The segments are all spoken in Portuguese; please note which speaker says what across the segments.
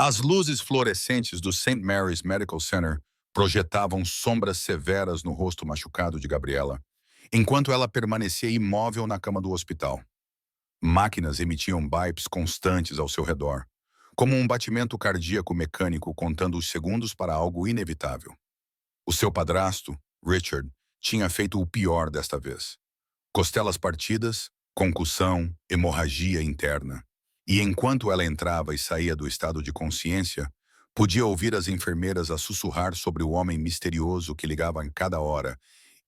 Speaker 1: As luzes fluorescentes do St. Mary's Medical Center projetavam sombras severas no rosto machucado de Gabriela, enquanto ela permanecia imóvel na cama do hospital. Máquinas emitiam bipes constantes ao seu redor, como um batimento cardíaco mecânico contando os segundos para algo inevitável. O seu padrasto, Richard, tinha feito o pior desta vez. Costelas partidas, concussão, hemorragia interna. E enquanto ela entrava e saía do estado de consciência, podia ouvir as enfermeiras a sussurrar sobre o homem misterioso que ligava em cada hora,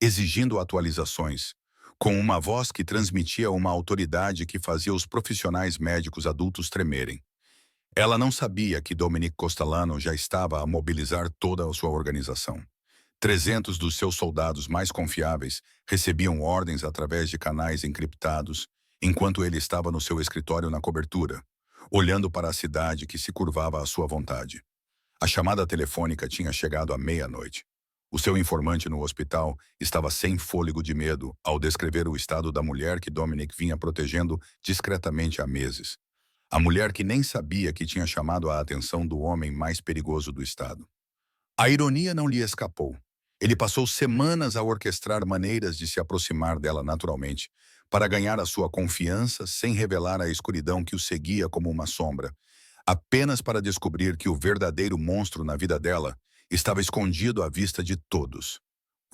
Speaker 1: exigindo atualizações, com uma voz que transmitia uma autoridade que fazia os profissionais médicos adultos tremerem. Ela não sabia que Dominic Costalano já estava a mobilizar toda a sua organização. 300 dos seus soldados mais confiáveis recebiam ordens através de canais encriptados, enquanto ele estava no seu escritório na cobertura, olhando para a cidade que se curvava à sua vontade. A chamada telefônica tinha chegado à meia-noite. O seu informante no hospital estava sem fôlego de medo ao descrever o estado da mulher que Dominic vinha protegendo discretamente há meses. A mulher que nem sabia que tinha chamado a atenção do homem mais perigoso do estado. A ironia não lhe escapou. Ele passou semanas a orquestrar maneiras de se aproximar dela naturalmente, para ganhar a sua confiança sem revelar a escuridão que o seguia como uma sombra, apenas para descobrir que o verdadeiro monstro na vida dela estava escondido à vista de todos.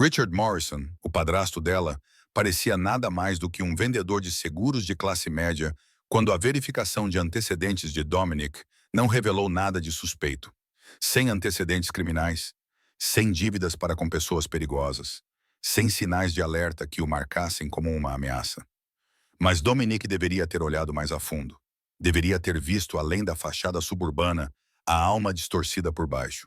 Speaker 1: Richard Morrison, o padrasto dela, parecia nada mais do que um vendedor de seguros de classe média quando a verificação de antecedentes de Dominic não revelou nada de suspeito. Sem antecedentes criminais, sem dívidas para com pessoas perigosas, sem sinais de alerta que o marcassem como uma ameaça. Mas Dominic deveria ter olhado mais a fundo. Deveria ter visto além da fachada suburbana a alma distorcida por baixo.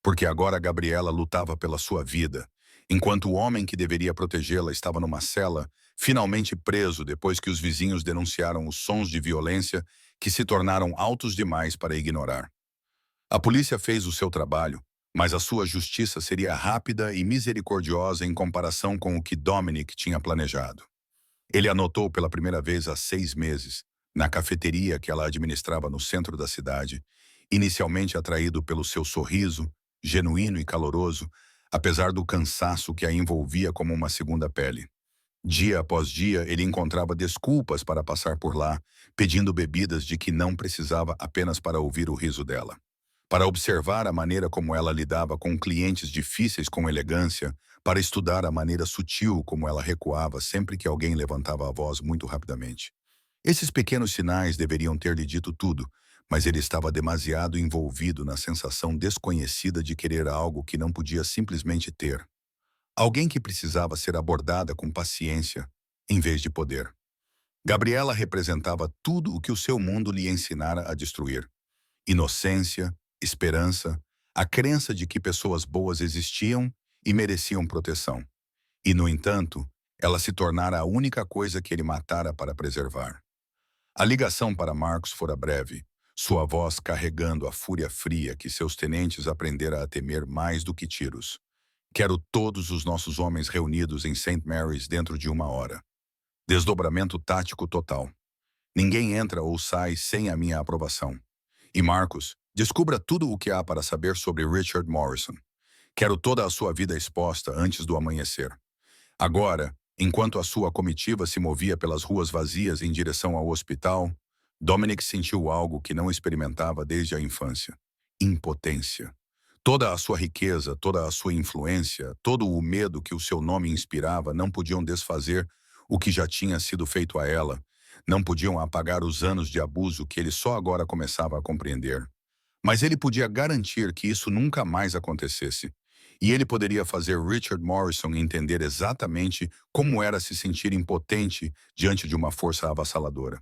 Speaker 1: Porque agora Gabriela lutava pela sua vida, enquanto o homem que deveria protegê-la estava numa cela, finalmente preso depois que os vizinhos denunciaram os sons de violência que se tornaram altos demais para ignorar. A polícia fez o seu trabalho, mas a sua justiça seria rápida e misericordiosa em comparação com o que Dominic tinha planejado. Ele anotou pela primeira vez há 6 meses, na cafeteria que ela administrava no centro da cidade, inicialmente atraído pelo seu sorriso, genuíno e caloroso, apesar do cansaço que a envolvia como uma segunda pele. Dia após dia, ele encontrava desculpas para passar por lá, pedindo bebidas de que não precisava apenas para ouvir o riso dela. Para observar a maneira como ela lidava com clientes difíceis com elegância, para estudar a maneira sutil como ela recuava sempre que alguém levantava a voz muito rapidamente. Esses pequenos sinais deveriam ter lhe dito tudo, mas ele estava demasiado envolvido na sensação desconhecida de querer algo que não podia simplesmente ter. Alguém que precisava ser abordada com paciência, em vez de poder. Gabriela representava tudo o que o seu mundo lhe ensinara a destruir. Inocência, esperança, a crença de que pessoas boas existiam e mereciam proteção. E, no entanto, ela se tornara a única coisa que ele matara para preservar. A ligação para Marcos fora breve, sua voz carregando a fúria fria que seus tenentes aprendera a temer mais do que tiros. Quero todos os nossos homens reunidos em St. Mary's dentro de 1 hora. Desdobramento tático total. Ninguém entra ou sai sem a minha aprovação. E Marcos, descubra tudo o que há para saber sobre Richard Morrison. Quero toda a sua vida exposta antes do amanhecer. Agora, enquanto a sua comitiva se movia pelas ruas vazias em direção ao hospital, Dominic sentiu algo que não experimentava desde a infância. Impotência. Toda a sua riqueza, toda a sua influência, todo o medo que o seu nome inspirava não podiam desfazer o que já tinha sido feito a ela, não podiam apagar os anos de abuso que ele só agora começava a compreender. Mas ele podia garantir que isso nunca mais acontecesse. E ele poderia fazer Richard Morrison entender exatamente como era se sentir impotente diante de uma força avassaladora.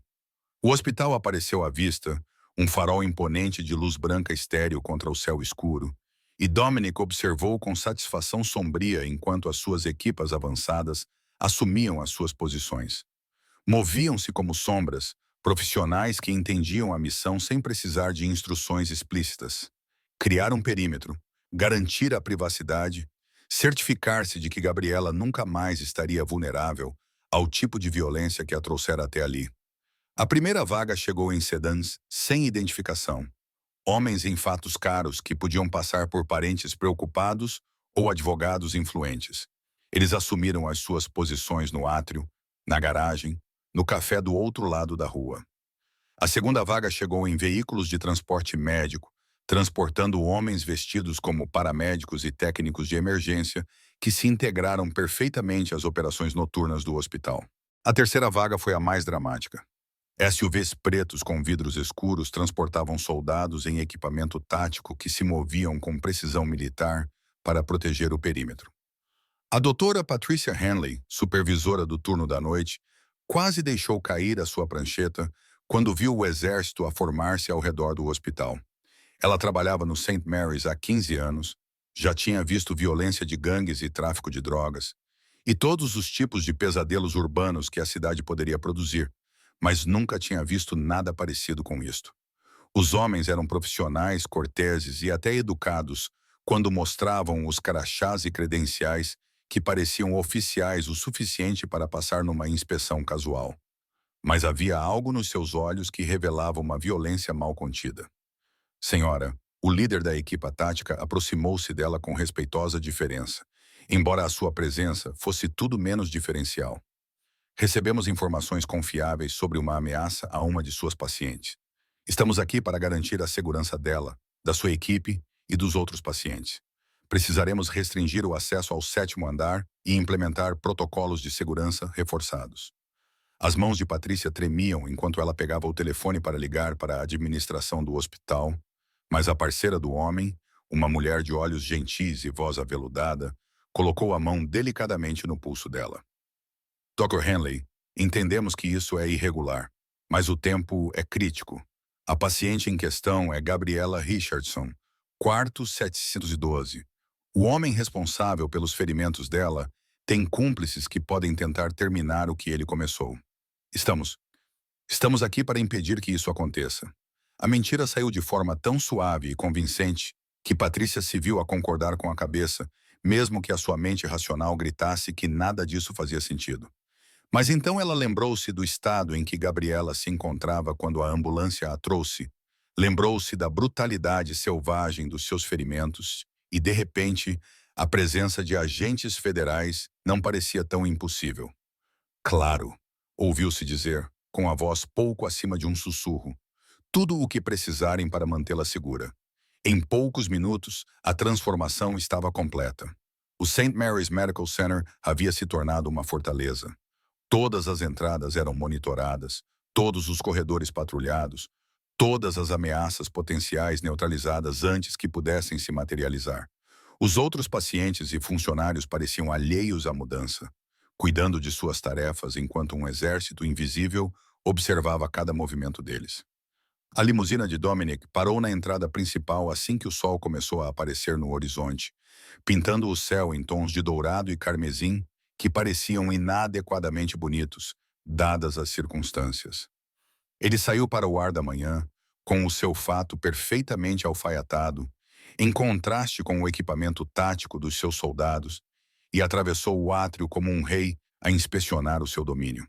Speaker 1: O hospital apareceu à vista, um farol imponente de luz branca estéril contra o céu escuro, e Dominic observou com satisfação sombria enquanto as suas equipas avançadas assumiam as suas posições. Moviam-se como sombras, profissionais que entendiam a missão sem precisar de instruções explícitas. Criar um perímetro, garantir a privacidade, certificar-se de que Gabriela nunca mais estaria vulnerável ao tipo de violência que a trouxera até ali. A primeira vaga chegou em sedãs sem identificação. Homens em fatos caros que podiam passar por parentes preocupados ou advogados influentes. Eles assumiram as suas posições no átrio, na garagem, no café do outro lado da rua. A segunda vaga chegou em veículos de transporte médico, transportando homens vestidos como paramédicos e técnicos de emergência que se integraram perfeitamente às operações noturnas do hospital. A terceira vaga foi a mais dramática. SUVs pretos com vidros escuros transportavam soldados em equipamento tático que se moviam com precisão militar para proteger o perímetro. A doutora Patricia Henley, supervisora do turno da noite, quase deixou cair a sua prancheta quando viu o exército a formar-se ao redor do hospital. Ela trabalhava no St. Mary's há 15 anos, já tinha visto violência de gangues e tráfico de drogas, e todos os tipos de pesadelos urbanos que a cidade poderia produzir, mas nunca tinha visto nada parecido com isto. Os homens eram profissionais, corteses e até educados quando mostravam os crachás e credenciais que pareciam oficiais o suficiente para passar numa inspeção casual. Mas havia algo nos seus olhos que revelava uma violência mal contida. Senhora, o líder da equipa tática aproximou-se dela com respeitosa diferença, embora a sua presença fosse tudo menos diferencial. Recebemos informações confiáveis sobre uma ameaça a uma de suas pacientes. Estamos aqui para garantir a segurança dela, da sua equipe e dos outros pacientes. Precisaremos restringir o acesso ao 7º andar e implementar protocolos de segurança reforçados. As mãos de Patrícia tremiam enquanto ela pegava o telefone para ligar para a administração do hospital, mas a parceira do homem, uma mulher de olhos gentis e voz aveludada, colocou a mão delicadamente no pulso dela. Dr. Henley, entendemos que isso é irregular, mas o tempo é crítico. A paciente em questão é Gabriela Richardson, quarto 712. O homem responsável pelos ferimentos dela tem cúmplices que podem tentar terminar o que ele começou. Estamos aqui para impedir que isso aconteça. A mentira saiu de forma tão suave e convincente que Patrícia se viu a concordar com a cabeça, mesmo que a sua mente racional gritasse que nada disso fazia sentido. Mas então ela lembrou-se do estado em que Gabriela se encontrava quando a ambulância a trouxe, lembrou-se da brutalidade selvagem dos seus ferimentos e, de repente, a presença de agentes federais não parecia tão impossível. Claro, ouviu-se dizer, com a voz pouco acima de um sussurro, tudo o que precisarem para mantê-la segura. Em poucos minutos, a transformação estava completa. O St. Mary's Medical Center havia se tornado uma fortaleza. Todas as entradas eram monitoradas, todos os corredores patrulhados, todas as ameaças potenciais neutralizadas antes que pudessem se materializar. Os outros pacientes e funcionários pareciam alheios à mudança, cuidando de suas tarefas enquanto um exército invisível observava cada movimento deles. A limusina de Dominic parou na entrada principal assim que o sol começou a aparecer no horizonte, pintando o céu em tons de dourado e carmesim que pareciam inadequadamente bonitos, dadas as circunstâncias. Ele saiu para o ar da manhã, com o seu fato perfeitamente alfaiatado, em contraste com o equipamento tático dos seus soldados, e atravessou o átrio como um rei a inspecionar o seu domínio.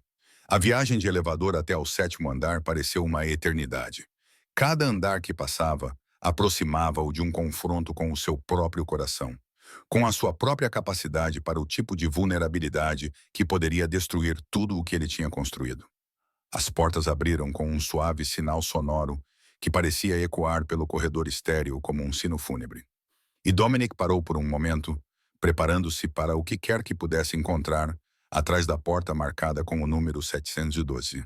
Speaker 1: A viagem de elevador até ao 7º andar pareceu uma eternidade. Cada andar que passava aproximava-o de um confronto com o seu próprio coração, com a sua própria capacidade para o tipo de vulnerabilidade que poderia destruir tudo o que ele tinha construído. As portas abriram com um suave sinal sonoro que parecia ecoar pelo corredor estéril como um sino fúnebre. E Dominic parou por um momento, preparando-se para o que quer que pudesse encontrar atrás da porta marcada com o número 712.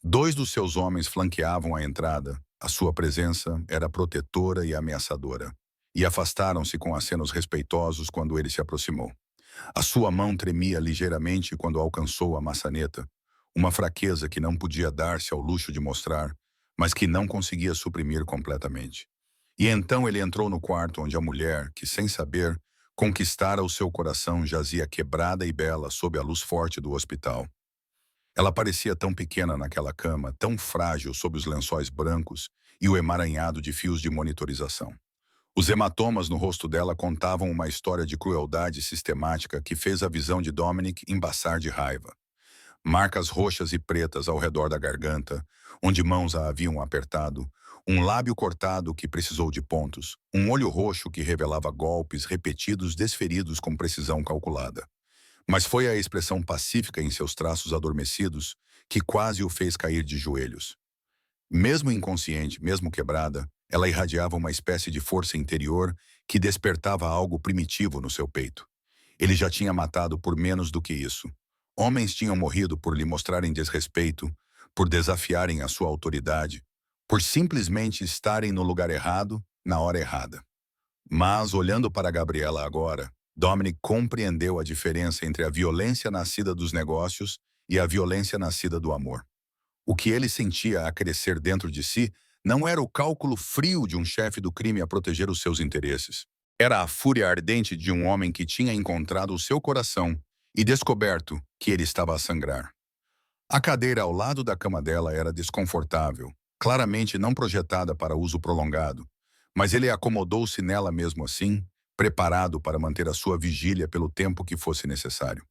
Speaker 1: 2 dos seus homens flanqueavam a entrada. A sua presença era protetora e ameaçadora, e afastaram-se com acenos respeitosos quando ele se aproximou. A sua mão tremia ligeiramente quando alcançou a maçaneta, uma fraqueza que não podia dar-se ao luxo de mostrar, mas que não conseguia suprimir completamente. E então ele entrou no quarto onde a mulher, que sem saber, conquistara o seu coração, jazia quebrada e bela sob a luz forte do hospital. Ela parecia tão pequena naquela cama, tão frágil sob os lençóis brancos e o emaranhado de fios de monitorização. Os hematomas no rosto dela contavam uma história de crueldade sistemática que fez a visão de Dominic embaçar de raiva. Marcas roxas e pretas ao redor da garganta, onde mãos a haviam apertado, Um lábio cortado que precisou de pontos, um olho roxo que revelava golpes repetidos desferidos com precisão calculada. Mas foi a expressão pacífica em seus traços adormecidos que quase o fez cair de joelhos. Mesmo inconsciente, mesmo quebrada, ela irradiava uma espécie de força interior que despertava algo primitivo no seu peito. Ele já tinha matado por menos do que isso. Homens tinham morrido por lhe mostrarem desrespeito, por desafiarem a sua autoridade, por simplesmente estarem no lugar errado, na hora errada. Mas, olhando para Gabriela agora, Dominic compreendeu a diferença entre a violência nascida dos negócios e a violência nascida do amor. O que ele sentia a crescer dentro de si não era o cálculo frio de um chefe do crime a proteger os seus interesses. Era a fúria ardente de um homem que tinha encontrado o seu coração e descoberto que ele estava a sangrar. A cadeira ao lado da cama dela era desconfortável, claramente não projetada para uso prolongado, mas ele acomodou-se nela mesmo assim, preparado para manter a sua vigília pelo tempo que fosse necessário.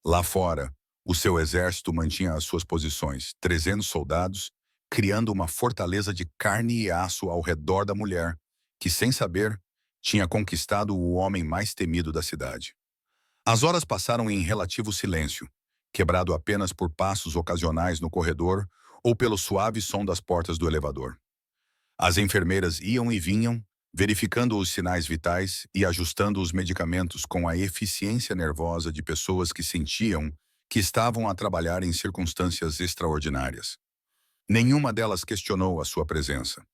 Speaker 1: Lá fora, o seu exército mantinha as suas posições, 300 soldados, criando uma fortaleza de carne e aço ao redor da mulher, que, sem saber, tinha conquistado o homem mais temido da cidade. As horas passaram em relativo silêncio, quebrado apenas por passos ocasionais no corredor ou pelo suave som das portas do elevador. As enfermeiras iam e vinham, verificando os sinais vitais e ajustando os medicamentos com a eficiência nervosa de pessoas que sentiam que estavam a trabalhar em circunstâncias extraordinárias. Nenhuma delas questionou a sua presença.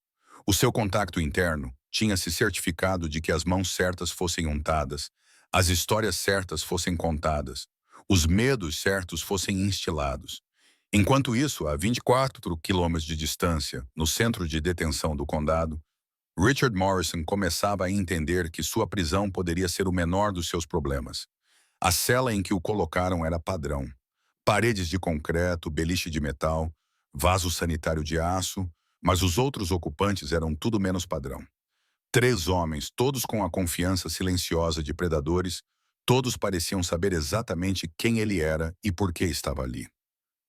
Speaker 1: O seu contacto interno tinha se certificado de que as mãos certas fossem untadas, as histórias certas fossem contadas, os medos certos fossem instilados. Enquanto isso, a 24 quilômetros de distância, no centro de detenção do condado, Richard Morrison começava a entender que sua prisão poderia ser o menor dos seus problemas. A cela em que o colocaram era padrão. Paredes de concreto, beliche de metal, vaso sanitário de aço, mas os outros ocupantes eram tudo menos padrão. 3 homens, todos com a confiança silenciosa de predadores, todos pareciam saber exatamente quem ele era e por que estava ali.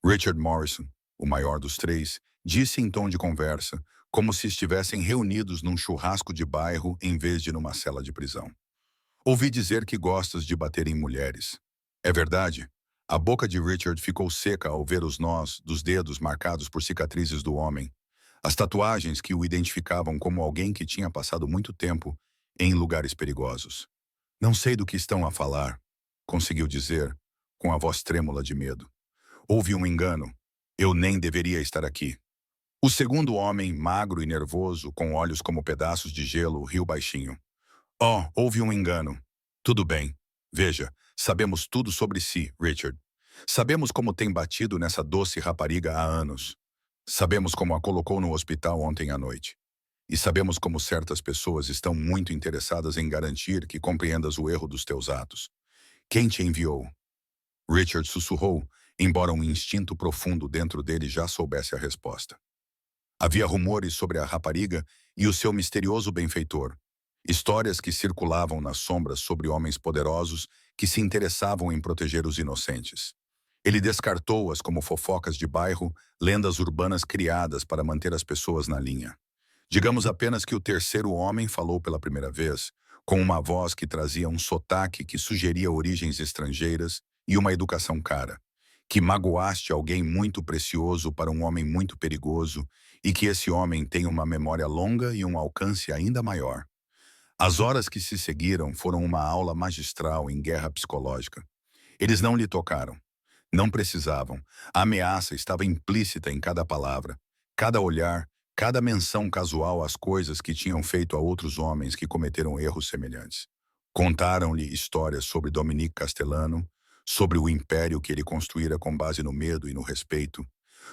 Speaker 1: Richard Morrison, o maior dos 3, disse em tom de conversa, como se estivessem reunidos num churrasco de bairro em vez de numa cela de prisão. Ouvi dizer que gostas de bater em mulheres. É verdade? A boca de Richard ficou seca ao ver os nós dos dedos marcados por cicatrizes do homem, as tatuagens que o identificavam como alguém que tinha passado muito tempo em lugares perigosos. Não sei do que estão a falar, conseguiu dizer, com a voz trêmula de medo. Houve um engano. Eu nem deveria estar aqui. O segundo homem, magro e nervoso, com olhos como pedaços de gelo, riu baixinho. Oh, houve um engano. Tudo bem. Veja, sabemos tudo sobre si, Richard. Sabemos como tem batido nessa doce rapariga há anos. Sabemos como a colocou no hospital ontem à noite. E sabemos como certas pessoas estão muito interessadas em garantir que compreendas o erro dos teus atos. Quem te enviou? Richard sussurrou, embora um instinto profundo dentro dele já soubesse a resposta. Havia rumores sobre a rapariga e o seu misterioso benfeitor. Histórias que circulavam nas sombras sobre homens poderosos que se interessavam em proteger os inocentes. Ele descartou-as como fofocas de bairro, lendas urbanas criadas para manter as pessoas na linha. Digamos apenas que o terceiro homem falou pela primeira vez, com uma voz que trazia um sotaque que sugeria origens estrangeiras e uma educação cara, que magoaste alguém muito precioso para um homem muito perigoso e que esse homem tem uma memória longa e um alcance ainda maior. As horas que se seguiram foram uma aula magistral em guerra psicológica. Eles não lhe tocaram. Não precisavam. A ameaça estava implícita em cada palavra, cada olhar, cada menção casual às coisas que tinham feito a outros homens que cometeram erros semelhantes. Contaram-lhe histórias sobre Dominique Castellano, sobre o império que ele construíra com base no medo e no respeito,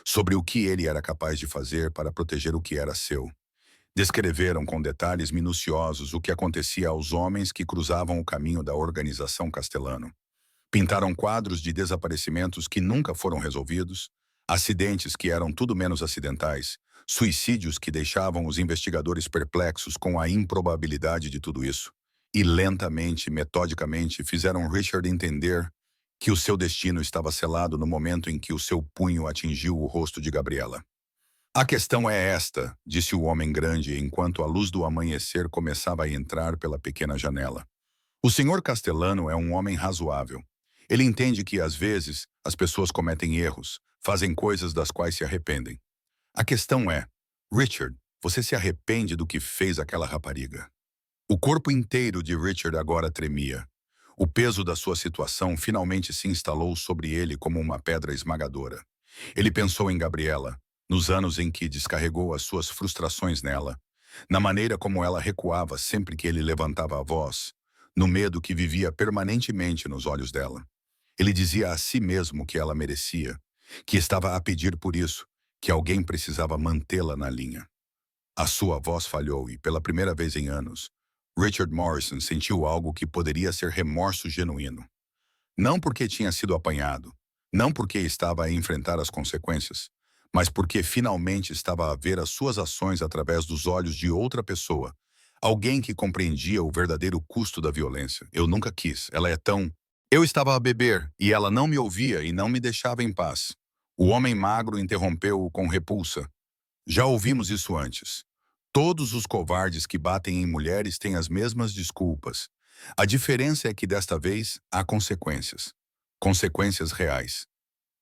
Speaker 1: sobre o que ele era capaz de fazer para proteger o que era seu. Descreveram com detalhes minuciosos o que acontecia aos homens que cruzavam o caminho da organização Castellano. Pintaram quadros de desaparecimentos que nunca foram resolvidos, acidentes que eram tudo menos acidentais, suicídios que deixavam os investigadores perplexos com a improbabilidade de tudo isso. E lentamente, metodicamente, fizeram Richard entender que o seu destino estava selado no momento em que o seu punho atingiu o rosto de Gabriela. A questão é esta, disse o homem grande enquanto a luz do amanhecer começava a entrar pela pequena janela. O senhor Castellano é um homem razoável. Ele entende que, às vezes, as pessoas cometem erros, fazem coisas das quais se arrependem. A questão é, Richard, você se arrepende do que fez aquela rapariga? O corpo inteiro de Richard agora tremia. O peso da sua situação finalmente se instalou sobre ele como uma pedra esmagadora. Ele pensou em Gabriela, nos anos em que descarregou as suas frustrações nela, na maneira como ela recuava sempre que ele levantava a voz, no medo que vivia permanentemente nos olhos dela. Ele dizia a si mesmo que ela merecia, que estava a pedir por isso, que alguém precisava mantê-la na linha. A sua voz falhou e, pela primeira vez em anos, Richard Morrison sentiu algo que poderia ser remorso genuíno. Não porque tinha sido apanhado, não porque estava a enfrentar as consequências, mas porque finalmente estava a ver as suas ações através dos olhos de outra pessoa. Alguém que compreendia o verdadeiro custo da violência. Eu nunca quis, ela é tão... Eu estava a beber, e ela não me ouvia e não me deixava em paz. O homem magro interrompeu-o com repulsa. Já ouvimos isso antes. Todos os covardes que batem em mulheres têm as mesmas desculpas. A diferença é que desta vez há consequências. Consequências reais.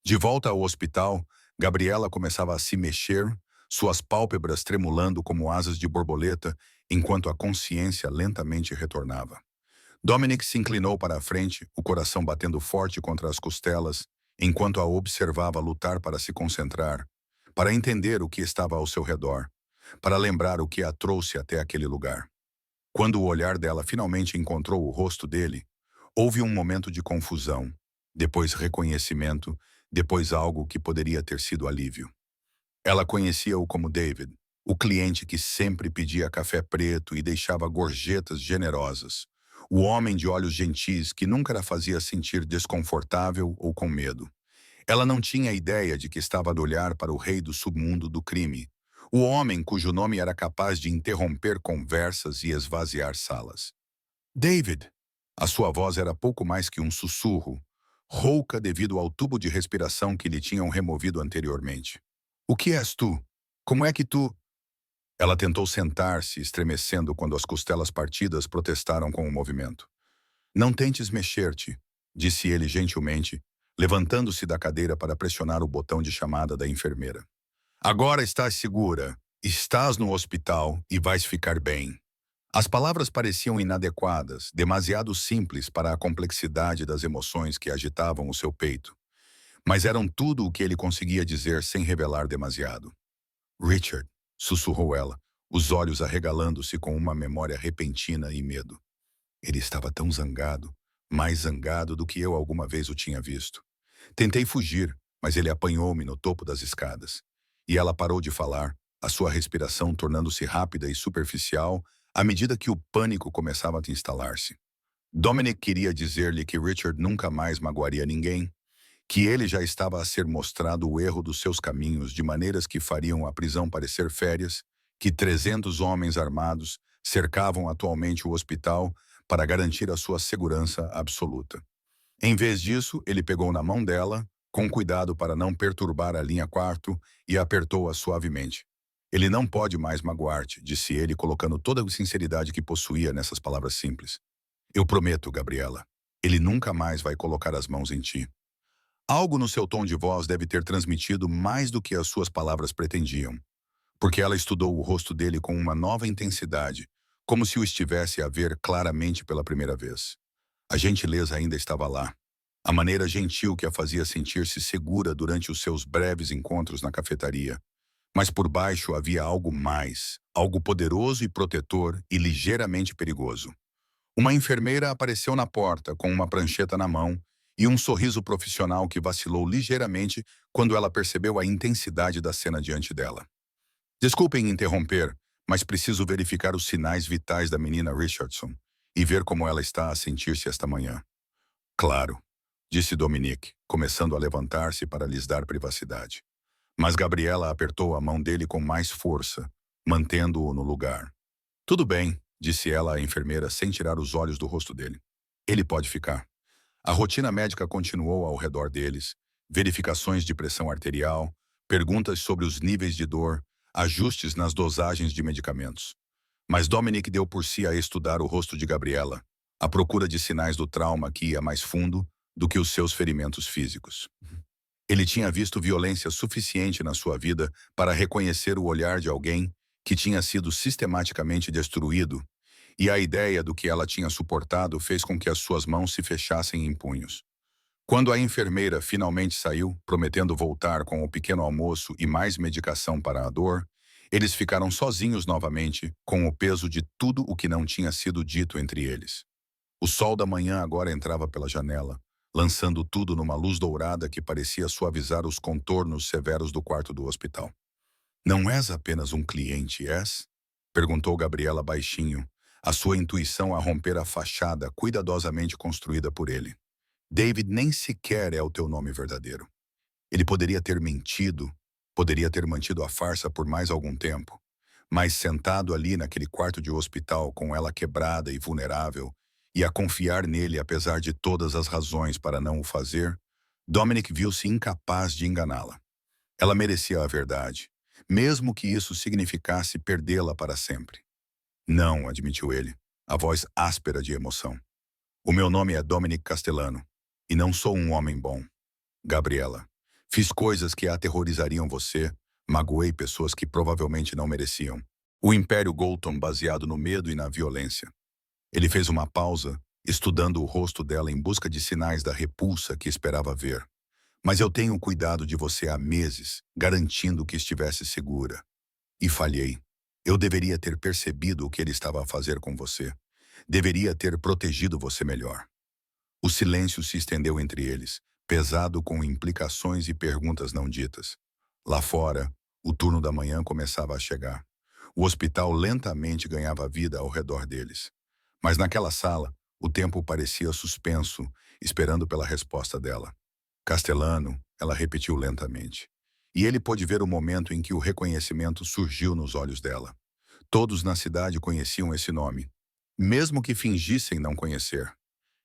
Speaker 1: De volta ao hospital, Gabriela começava a se mexer, suas pálpebras tremulando como asas de borboleta, enquanto a consciência lentamente retornava. Dominic se inclinou para a frente, o coração batendo forte contra as costelas, enquanto a observava lutar para se concentrar, para entender o que estava ao seu redor, para lembrar o que a trouxe até aquele lugar. Quando o olhar dela finalmente encontrou o rosto dele, houve um momento de confusão, depois reconhecimento, depois algo que poderia ter sido alívio. Ela conhecia-o como David, o cliente que sempre pedia café preto e deixava gorjetas generosas, o homem de olhos gentis que nunca a fazia sentir desconfortável ou com medo. Ela não tinha ideia de que estava a olhar para o rei do submundo do crime, o homem cujo nome era capaz de interromper conversas e esvaziar salas. David! A sua voz era pouco mais que um sussurro, rouca devido ao tubo de respiração que lhe tinham removido anteriormente. O que és tu? Como é que tu... Ela tentou sentar-se, estremecendo quando as costelas partidas protestaram com o movimento. Não tentes mexer-te, disse ele gentilmente, levantando-se da cadeira para pressionar o botão de chamada da enfermeira. Agora estás segura, estás no hospital e vais ficar bem. As palavras pareciam inadequadas, demasiado simples para a complexidade das emoções que agitavam o seu peito. Mas eram tudo o que ele conseguia dizer sem revelar demasiado. Richard, sussurrou ela, os olhos arregalando-se com uma memória repentina e medo. Ele estava tão zangado, mais zangado do que eu alguma vez o tinha visto. Tentei fugir, mas ele apanhou-me no topo das escadas. E ela parou de falar, a sua respiração tornando-se rápida e superficial à medida que o pânico começava a instalar-se. Dominic queria dizer-lhe que Richard nunca mais magoaria ninguém, que ele já estava a ser mostrado o erro dos seus caminhos de maneiras que fariam a prisão parecer férias, que 300 homens armados cercavam atualmente o hospital para garantir a sua segurança absoluta. Em vez disso, ele pegou na mão dela, com cuidado para não perturbar a linha quarto, e apertou-a suavemente. Ele não pode mais magoar-te, disse ele, colocando toda a sinceridade que possuía nessas palavras simples. Eu prometo, Gabriela, ele nunca mais vai colocar as mãos em ti. Algo no seu tom de voz deve ter transmitido mais do que as suas palavras pretendiam, porque ela estudou o rosto dele com uma nova intensidade, como se o estivesse a ver claramente pela primeira vez. A gentileza ainda estava lá. A maneira gentil que a fazia sentir-se segura durante os seus breves encontros na cafetaria. Mas por baixo havia algo mais, algo poderoso e protetor e ligeiramente perigoso. Uma enfermeira apareceu na porta com uma prancheta na mão e um sorriso profissional que vacilou ligeiramente quando ela percebeu a intensidade da cena diante dela. Desculpem interromper, mas preciso verificar os sinais vitais da menina Richardson e ver como ela está a sentir-se esta manhã. Claro, disse Dominic, começando a levantar-se para lhes dar privacidade. Mas Gabriela apertou a mão dele com mais força, mantendo-o no lugar. Tudo bem, disse ela à enfermeira sem tirar os olhos do rosto dele. Ele pode ficar. A rotina médica continuou ao redor deles, verificações de pressão arterial, perguntas sobre os níveis de dor, ajustes nas dosagens de medicamentos. Mas Dominic deu por si a estudar o rosto de Gabriela, à procura de sinais do trauma que ia mais fundo do que os seus ferimentos físicos. Ele tinha visto violência suficiente na sua vida para reconhecer o olhar de alguém que tinha sido sistematicamente destruído, e a ideia do que ela tinha suportado fez com que as suas mãos se fechassem em punhos. Quando a enfermeira finalmente saiu, prometendo voltar com o pequeno almoço e mais medicação para a dor, eles ficaram sozinhos novamente, com o peso de tudo o que não tinha sido dito entre eles. O sol da manhã agora entrava pela janela, lançando tudo numa luz dourada que parecia suavizar os contornos severos do quarto do hospital. "Não és apenas um cliente, és?" perguntou Gabriela baixinho, a sua intuição a romper a fachada cuidadosamente construída por ele. "David nem sequer é o teu nome verdadeiro. Ele poderia ter mentido, poderia ter mantido a farsa por mais algum tempo, mas sentado ali naquele quarto de hospital com ela quebrada e vulnerável, e a confiar nele apesar de todas as razões para não o fazer, Dominic viu-se incapaz de enganá-la. Ela merecia a verdade, mesmo que isso significasse perdê-la para sempre. "Não", admitiu ele, a voz áspera de emoção. "O meu nome é Dominic Castellano, e não sou um homem bom. Gabriela, fiz coisas que aterrorizariam você, magoei pessoas que provavelmente não mereciam. O Império Golton baseado no medo e na violência." Ele fez uma pausa, estudando o rosto dela em busca de sinais da repulsa que esperava ver. "Mas eu tenho cuidado de você há meses, garantindo que estivesse segura. E falhei. Eu deveria ter percebido o que ele estava a fazer com você. Deveria ter protegido você melhor." O silêncio se estendeu entre eles, pesado com implicações e perguntas não ditas. Lá fora, o turno da manhã começava a chegar. O hospital lentamente ganhava vida ao redor deles. Mas naquela sala, o tempo parecia suspenso, esperando pela resposta dela. "Castellano", ela repetiu lentamente. E ele pôde ver o momento em que o reconhecimento surgiu nos olhos dela. Todos na cidade conheciam esse nome, mesmo que fingissem não conhecer.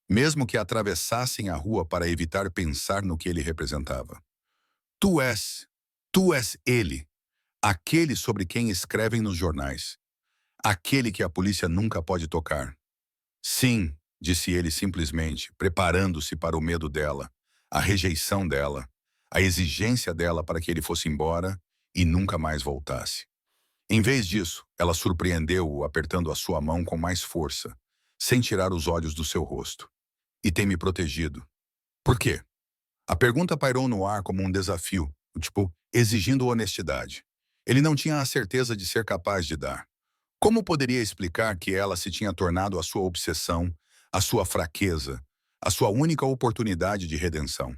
Speaker 1: Mesmo que atravessassem a rua para evitar pensar no que ele representava. Tu és ele, aquele sobre quem escrevem nos jornais, aquele que a polícia nunca pode tocar." "Sim", disse ele simplesmente, preparando-se para o medo dela, a rejeição dela, a exigência dela para que ele fosse embora e nunca mais voltasse. Em vez disso, ela surpreendeu-o apertando a sua mão com mais força, sem tirar os olhos do seu rosto. "E tem me protegido." "Por quê?" A pergunta pairou no ar como um desafio, exigindo honestidade. Ele não tinha a certeza de ser capaz de dar. Como poderia explicar que ela se tinha tornado a sua obsessão, a sua fraqueza, a sua única oportunidade de redenção?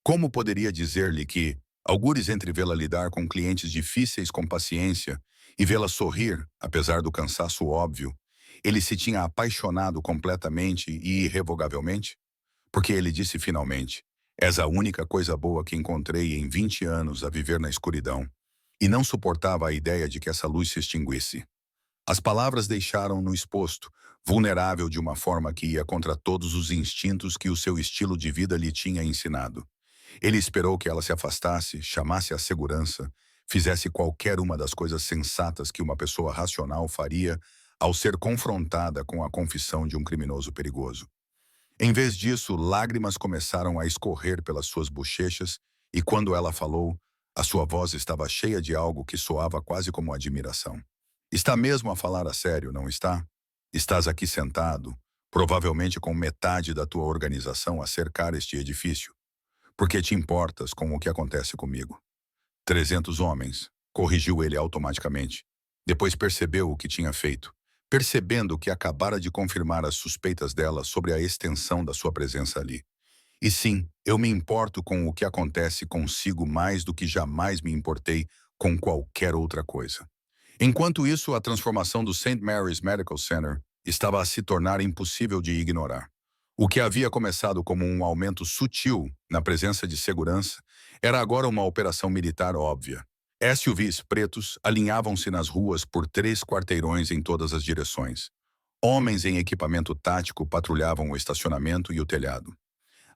Speaker 1: Como poderia dizer-lhe que, algures entre vê-la lidar com clientes difíceis com paciência e vê-la sorrir, apesar do cansaço óbvio, ele se tinha apaixonado completamente e irrevogavelmente? Porque ele disse finalmente: "És a única coisa boa que encontrei em 20 anos a viver na escuridão." E não suportava a ideia de que essa luz se extinguisse. As palavras deixaram-no exposto, vulnerável de uma forma que ia contra todos os instintos que o seu estilo de vida lhe tinha ensinado. Ele esperou que ela se afastasse, chamasse a segurança, fizesse qualquer uma das coisas sensatas que uma pessoa racional faria ao ser confrontada com a confissão de um criminoso perigoso. Em vez disso, lágrimas começaram a escorrer pelas suas bochechas e quando ela falou, a sua voz estava cheia de algo que soava quase como admiração. "Está mesmo a falar a sério, não está? Estás aqui sentado, provavelmente com metade da tua organização a cercar este edifício. Porque te importas com o que acontece comigo?" 300 homens, corrigiu ele automaticamente. Depois percebeu o que tinha feito, percebendo que acabara de confirmar as suspeitas dela sobre a extensão da sua presença ali. "E sim, eu me importo com o que acontece consigo mais do que jamais me importei com qualquer outra coisa." Enquanto isso, a transformação do St. Mary's Medical Center estava a se tornar impossível de ignorar. O que havia começado como um aumento sutil na presença de segurança era agora uma operação militar óbvia. SUVs pretos alinhavam-se nas ruas por 3 quarteirões em todas as direções. Homens em equipamento tático patrulhavam o estacionamento e o telhado.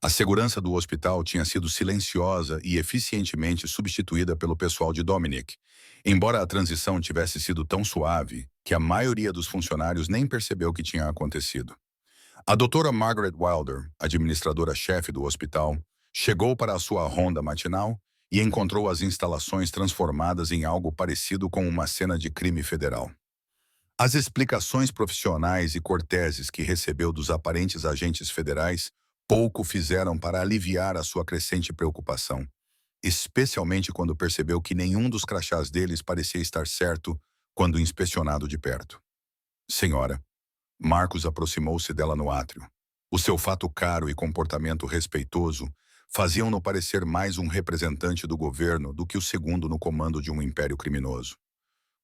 Speaker 1: A segurança do hospital tinha sido silenciosa e eficientemente substituída pelo pessoal de Dominic, embora a transição tivesse sido tão suave que a maioria dos funcionários nem percebeu o que tinha acontecido. A doutora Margaret Wilder, administradora-chefe do hospital, chegou para a sua ronda matinal e encontrou as instalações transformadas em algo parecido com uma cena de crime federal. As explicações profissionais e corteses que recebeu dos aparentes agentes federais pouco fizeram para aliviar a sua crescente preocupação, especialmente quando percebeu que nenhum dos crachás deles parecia estar certo quando inspecionado de perto. Senhora, Marcos aproximou-se dela no átrio. O seu fato caro e comportamento respeitoso faziam-no parecer mais um representante do governo do que o segundo no comando de um império criminoso.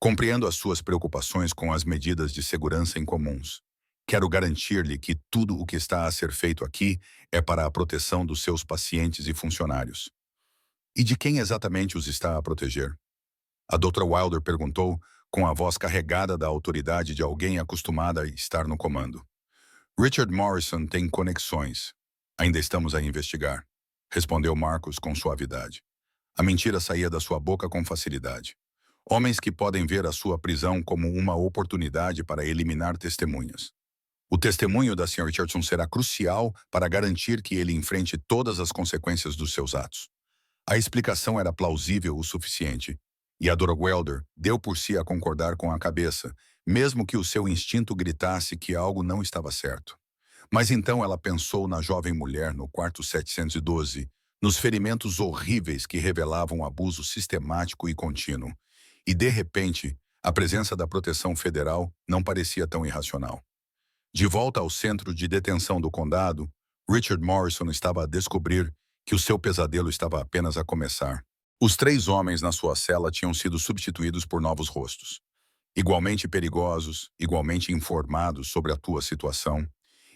Speaker 1: Compreendo as suas preocupações com as medidas de segurança incomuns. Quero garantir-lhe que tudo o que está a ser feito aqui é para a proteção dos seus pacientes e funcionários. E de quem exatamente os está a proteger? A Dra. Wilder perguntou, com a voz carregada da autoridade de alguém acostumada a estar no comando. Richard Morrison tem conexões. Ainda estamos a investigar, respondeu Marcos com suavidade. A mentira saía da sua boca com facilidade. Homens que podem ver a sua prisão como uma oportunidade para eliminar testemunhas. O testemunho da Sra. Richardson será crucial para garantir que ele enfrente todas as consequências dos seus atos. A explicação era plausível o suficiente, e a Dra. Wilder deu por si a concordar com a cabeça, mesmo que o seu instinto gritasse que algo não estava certo. Mas então ela pensou na jovem mulher no quarto 712, nos ferimentos horríveis que revelavam abuso sistemático e contínuo. E, de repente, a presença da proteção federal não parecia tão irracional. De volta ao centro de detenção do condado, Richard Morrison estava a descobrir que o seu pesadelo estava apenas a começar. Os 3 homens na sua cela tinham sido substituídos por novos rostos. Igualmente perigosos, igualmente informados sobre a tua situação,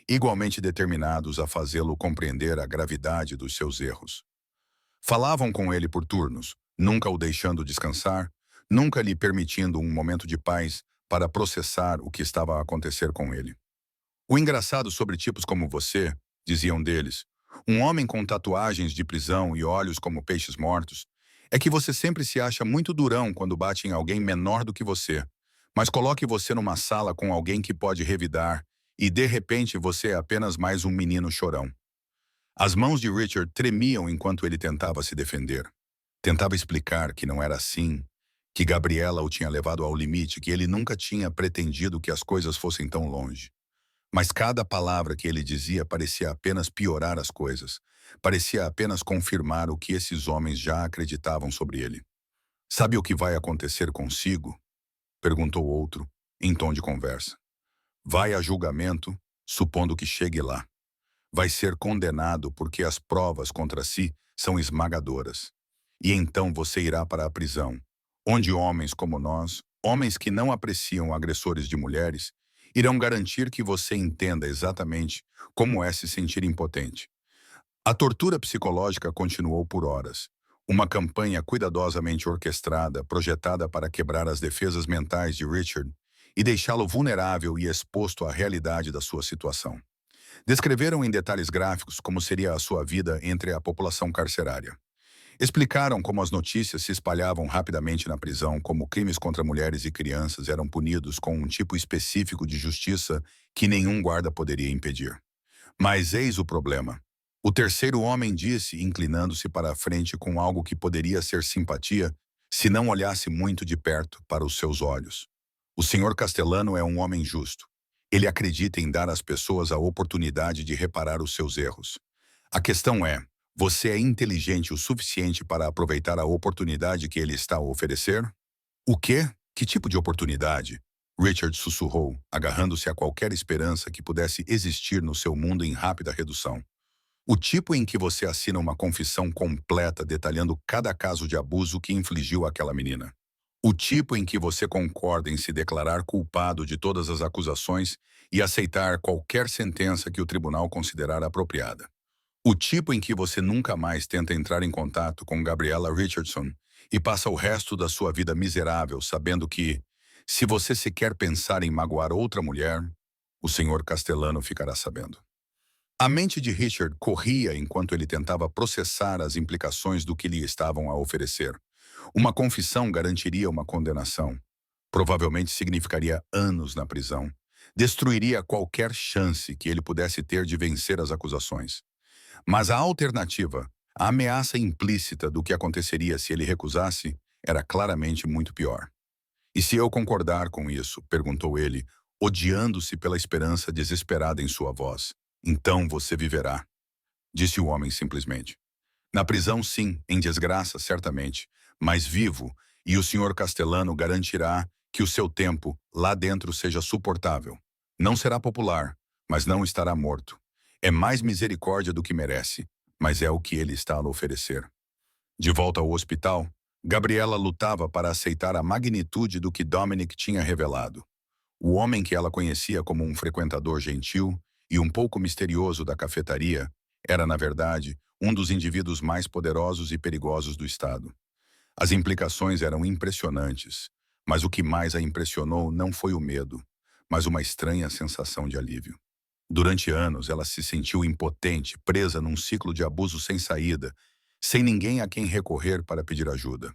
Speaker 1: igualmente determinados a fazê-lo compreender a gravidade dos seus erros. Falavam com ele por turnos, nunca o deixando descansar, nunca lhe permitindo um momento de paz para processar o que estava a acontecer com ele. O engraçado sobre tipos como você, diziam deles, um homem com tatuagens de prisão e olhos como peixes mortos, é que você sempre se acha muito durão quando bate em alguém menor do que você, mas coloque você numa sala com alguém que pode revidar e, de repente, você é apenas mais um menino chorão. As mãos de Richard tremiam enquanto ele tentava se defender. Tentava explicar que não era assim, que Gabriela o tinha levado ao limite, que ele nunca tinha pretendido que as coisas fossem tão longe. Mas cada palavra que ele dizia parecia apenas piorar as coisas, parecia apenas confirmar o que esses homens já acreditavam sobre ele. Sabe o que vai acontecer consigo? Perguntou outro, em tom de conversa. Vai a julgamento, supondo que chegue lá. Vai ser condenado porque as provas contra si são esmagadoras. E então você irá para a prisão, onde homens como nós, homens que não apreciam agressores de mulheres, irão garantir que você entenda exatamente como é se sentir impotente. A tortura psicológica continuou por horas. Uma campanha cuidadosamente orquestrada, projetada para quebrar as defesas mentais de Richard e deixá-lo vulnerável e exposto à realidade da sua situação. Descreveram em detalhes gráficos como seria a sua vida entre a população carcerária. Explicaram como as notícias se espalhavam rapidamente na prisão, como crimes contra mulheres e crianças eram punidos com um tipo específico de justiça que nenhum guarda poderia impedir. Mas eis o problema. O terceiro homem disse, inclinando-se para a frente com algo que poderia ser simpatia, se não olhasse muito de perto para os seus olhos. O Sr. Castellano é um homem justo. Ele acredita em dar às pessoas a oportunidade de reparar os seus erros. A questão é, você é inteligente o suficiente para aproveitar a oportunidade que ele está a oferecer? O quê? Que tipo de oportunidade? Richard sussurrou, agarrando-se a qualquer esperança que pudesse existir no seu mundo em rápida redução. O tipo em que você assina uma confissão completa detalhando cada caso de abuso que infligiu àquela menina. O tipo em que você concorda em se declarar culpado de todas as acusações e aceitar qualquer sentença que o tribunal considerar apropriada. O tipo em que você nunca mais tenta entrar em contato com Gabriela Richardson e passa o resto da sua vida miserável sabendo que, se você sequer pensar em magoar outra mulher, o Sr. Castellano ficará sabendo. A mente de Richard corria enquanto ele tentava processar as implicações do que lhe estavam a oferecer. Uma confissão garantiria uma condenação. Provavelmente significaria anos na prisão. Destruiria qualquer chance que ele pudesse ter de vencer as acusações. Mas a alternativa, a ameaça implícita do que aconteceria se ele recusasse, era claramente muito pior. E se eu concordar com isso? Perguntou ele, odiando-se pela esperança desesperada em sua voz. Então você viverá, disse o homem simplesmente. Na prisão, sim, em desgraça, certamente, mas vivo, e o senhor Castellano garantirá que o seu tempo lá dentro seja suportável. Não será popular, mas não estará morto. É mais misericórdia do que merece, mas é o que ele está a oferecer. De volta ao hospital, Gabriela lutava para aceitar a magnitude do que Dominic tinha revelado. O homem que ela conhecia como um frequentador gentil e um pouco misterioso da cafetaria era, na verdade, um dos indivíduos mais poderosos e perigosos do estado. As implicações eram impressionantes, mas o que mais a impressionou não foi o medo, mas uma estranha sensação de alívio. Durante anos, ela se sentiu impotente, presa num ciclo de abuso sem saída, sem ninguém a quem recorrer para pedir ajuda.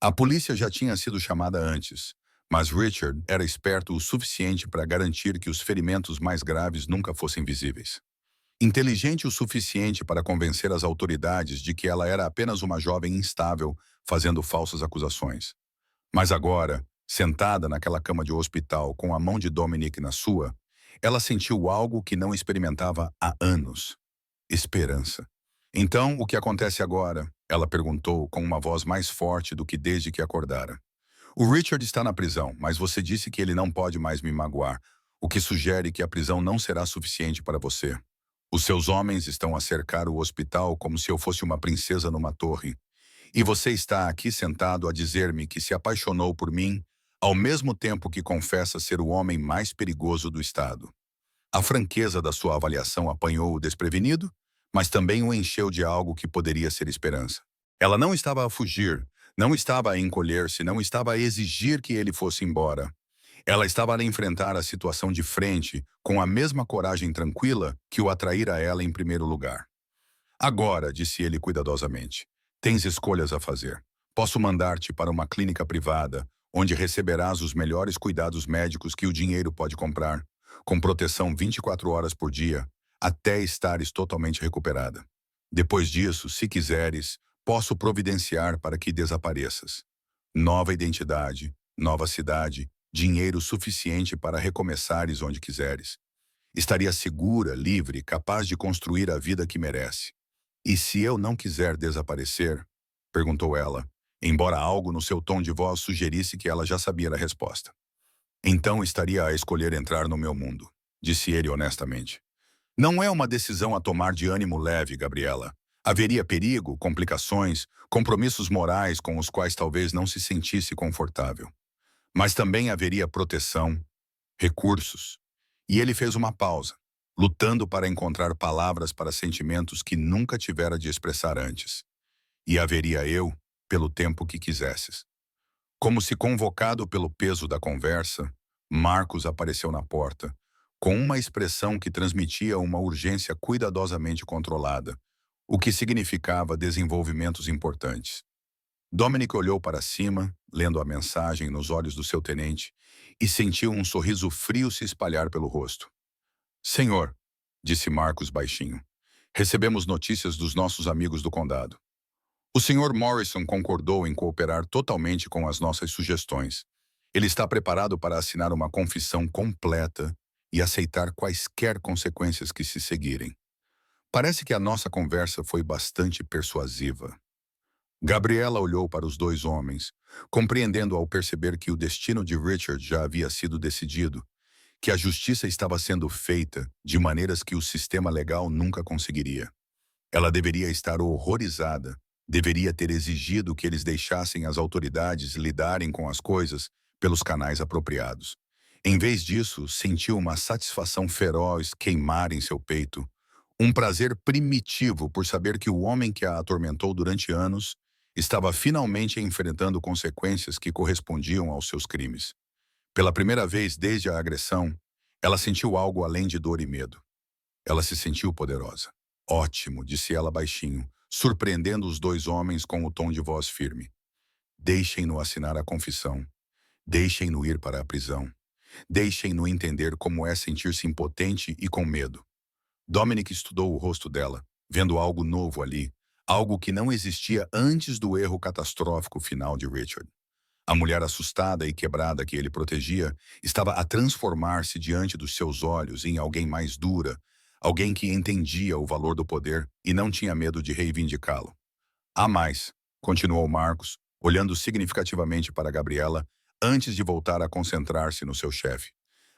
Speaker 1: A polícia já tinha sido chamada antes, mas Richard era esperto o suficiente para garantir que os ferimentos mais graves nunca fossem visíveis. Inteligente o suficiente para convencer as autoridades de que ela era apenas uma jovem instável fazendo falsas acusações. Mas agora, sentada naquela cama de hospital com a mão de Dominic na sua, ela sentiu algo que não experimentava há anos: esperança. Então, o que acontece agora? Ela perguntou com uma voz mais forte do que desde que acordara. O Richard está na prisão, mas você disse que ele não pode mais me magoar, o que sugere que a prisão não será suficiente para você. Os seus homens estão a cercar o hospital como se eu fosse uma princesa numa torre. E você está aqui sentado a dizer-me que se apaixonou por mim, ao mesmo tempo que confessa ser o homem mais perigoso do estado. A franqueza da sua avaliação apanhou-o desprevenido, mas também o encheu de algo que poderia ser esperança. Ela não estava a fugir, não estava a encolher-se, não estava a exigir que ele fosse embora. Ela estava a enfrentar a situação de frente com a mesma coragem tranquila que o atraíra a ela em primeiro lugar. Agora, disse ele cuidadosamente, tens escolhas a fazer. Posso mandar-te para uma clínica privada, onde receberás os melhores cuidados médicos que o dinheiro pode comprar, com proteção 24 horas por dia, até estares totalmente recuperada. Depois disso, se quiseres, posso providenciar para que desapareças. Nova identidade, nova cidade, dinheiro suficiente para recomeçares onde quiseres. Estaria segura, livre, capaz de construir a vida que merece. E se eu não quiser desaparecer? Perguntou ela, embora algo no seu tom de voz sugerisse que ela já sabia a resposta. Então estaria a escolher entrar no meu mundo, disse ele honestamente. Não é uma decisão a tomar de ânimo leve, Gabriela. Haveria perigo, complicações, compromissos morais com os quais talvez não se sentisse confortável. Mas também haveria proteção, recursos. E ele fez uma pausa, lutando para encontrar palavras para sentimentos que nunca tivera de expressar antes. E haveria eu, pelo tempo que quisesses. Como se convocado pelo peso da conversa, Marcos apareceu na porta, com uma expressão que transmitia uma urgência cuidadosamente controlada, o que significava desenvolvimentos importantes. Dominic olhou para cima, lendo a mensagem nos olhos do seu tenente, e sentiu um sorriso frio se espalhar pelo rosto. Senhor, disse Marcos baixinho, recebemos notícias dos nossos amigos do condado. O Sr. Morrison concordou em cooperar totalmente com as nossas sugestões. Ele está preparado para assinar uma confissão completa e aceitar quaisquer consequências que se seguirem. Parece que a nossa conversa foi bastante persuasiva. Gabriela olhou para os dois homens, compreendendo ao perceber que o destino de Richard já havia sido decidido, que a justiça estava sendo feita de maneiras que o sistema legal nunca conseguiria. Ela deveria estar horrorizada, deveria ter exigido que eles deixassem as autoridades lidarem com as coisas pelos canais apropriados. Em vez disso, sentiu uma satisfação feroz queimar em seu peito, um prazer primitivo por saber que o homem que a atormentou durante anos estava finalmente enfrentando consequências que correspondiam aos seus crimes. Pela primeira vez desde a agressão, ela sentiu algo além de dor e medo. Ela se sentiu poderosa. Ótimo, disse ela baixinho, surpreendendo os dois homens com o tom de voz firme. Deixem-no assinar a confissão. Deixem-no ir para a prisão. Deixem-no entender como é sentir-se impotente e com medo. Dominic estudou o rosto dela, vendo algo novo ali, algo que não existia antes do erro catastrófico final de Richard. A mulher assustada e quebrada que ele protegia estava a transformar-se diante dos seus olhos em alguém mais dura, alguém que entendia o valor do poder e não tinha medo de reivindicá-lo. Há mais, continuou Marcos, olhando significativamente para Gabriela antes de voltar a concentrar-se no seu chefe.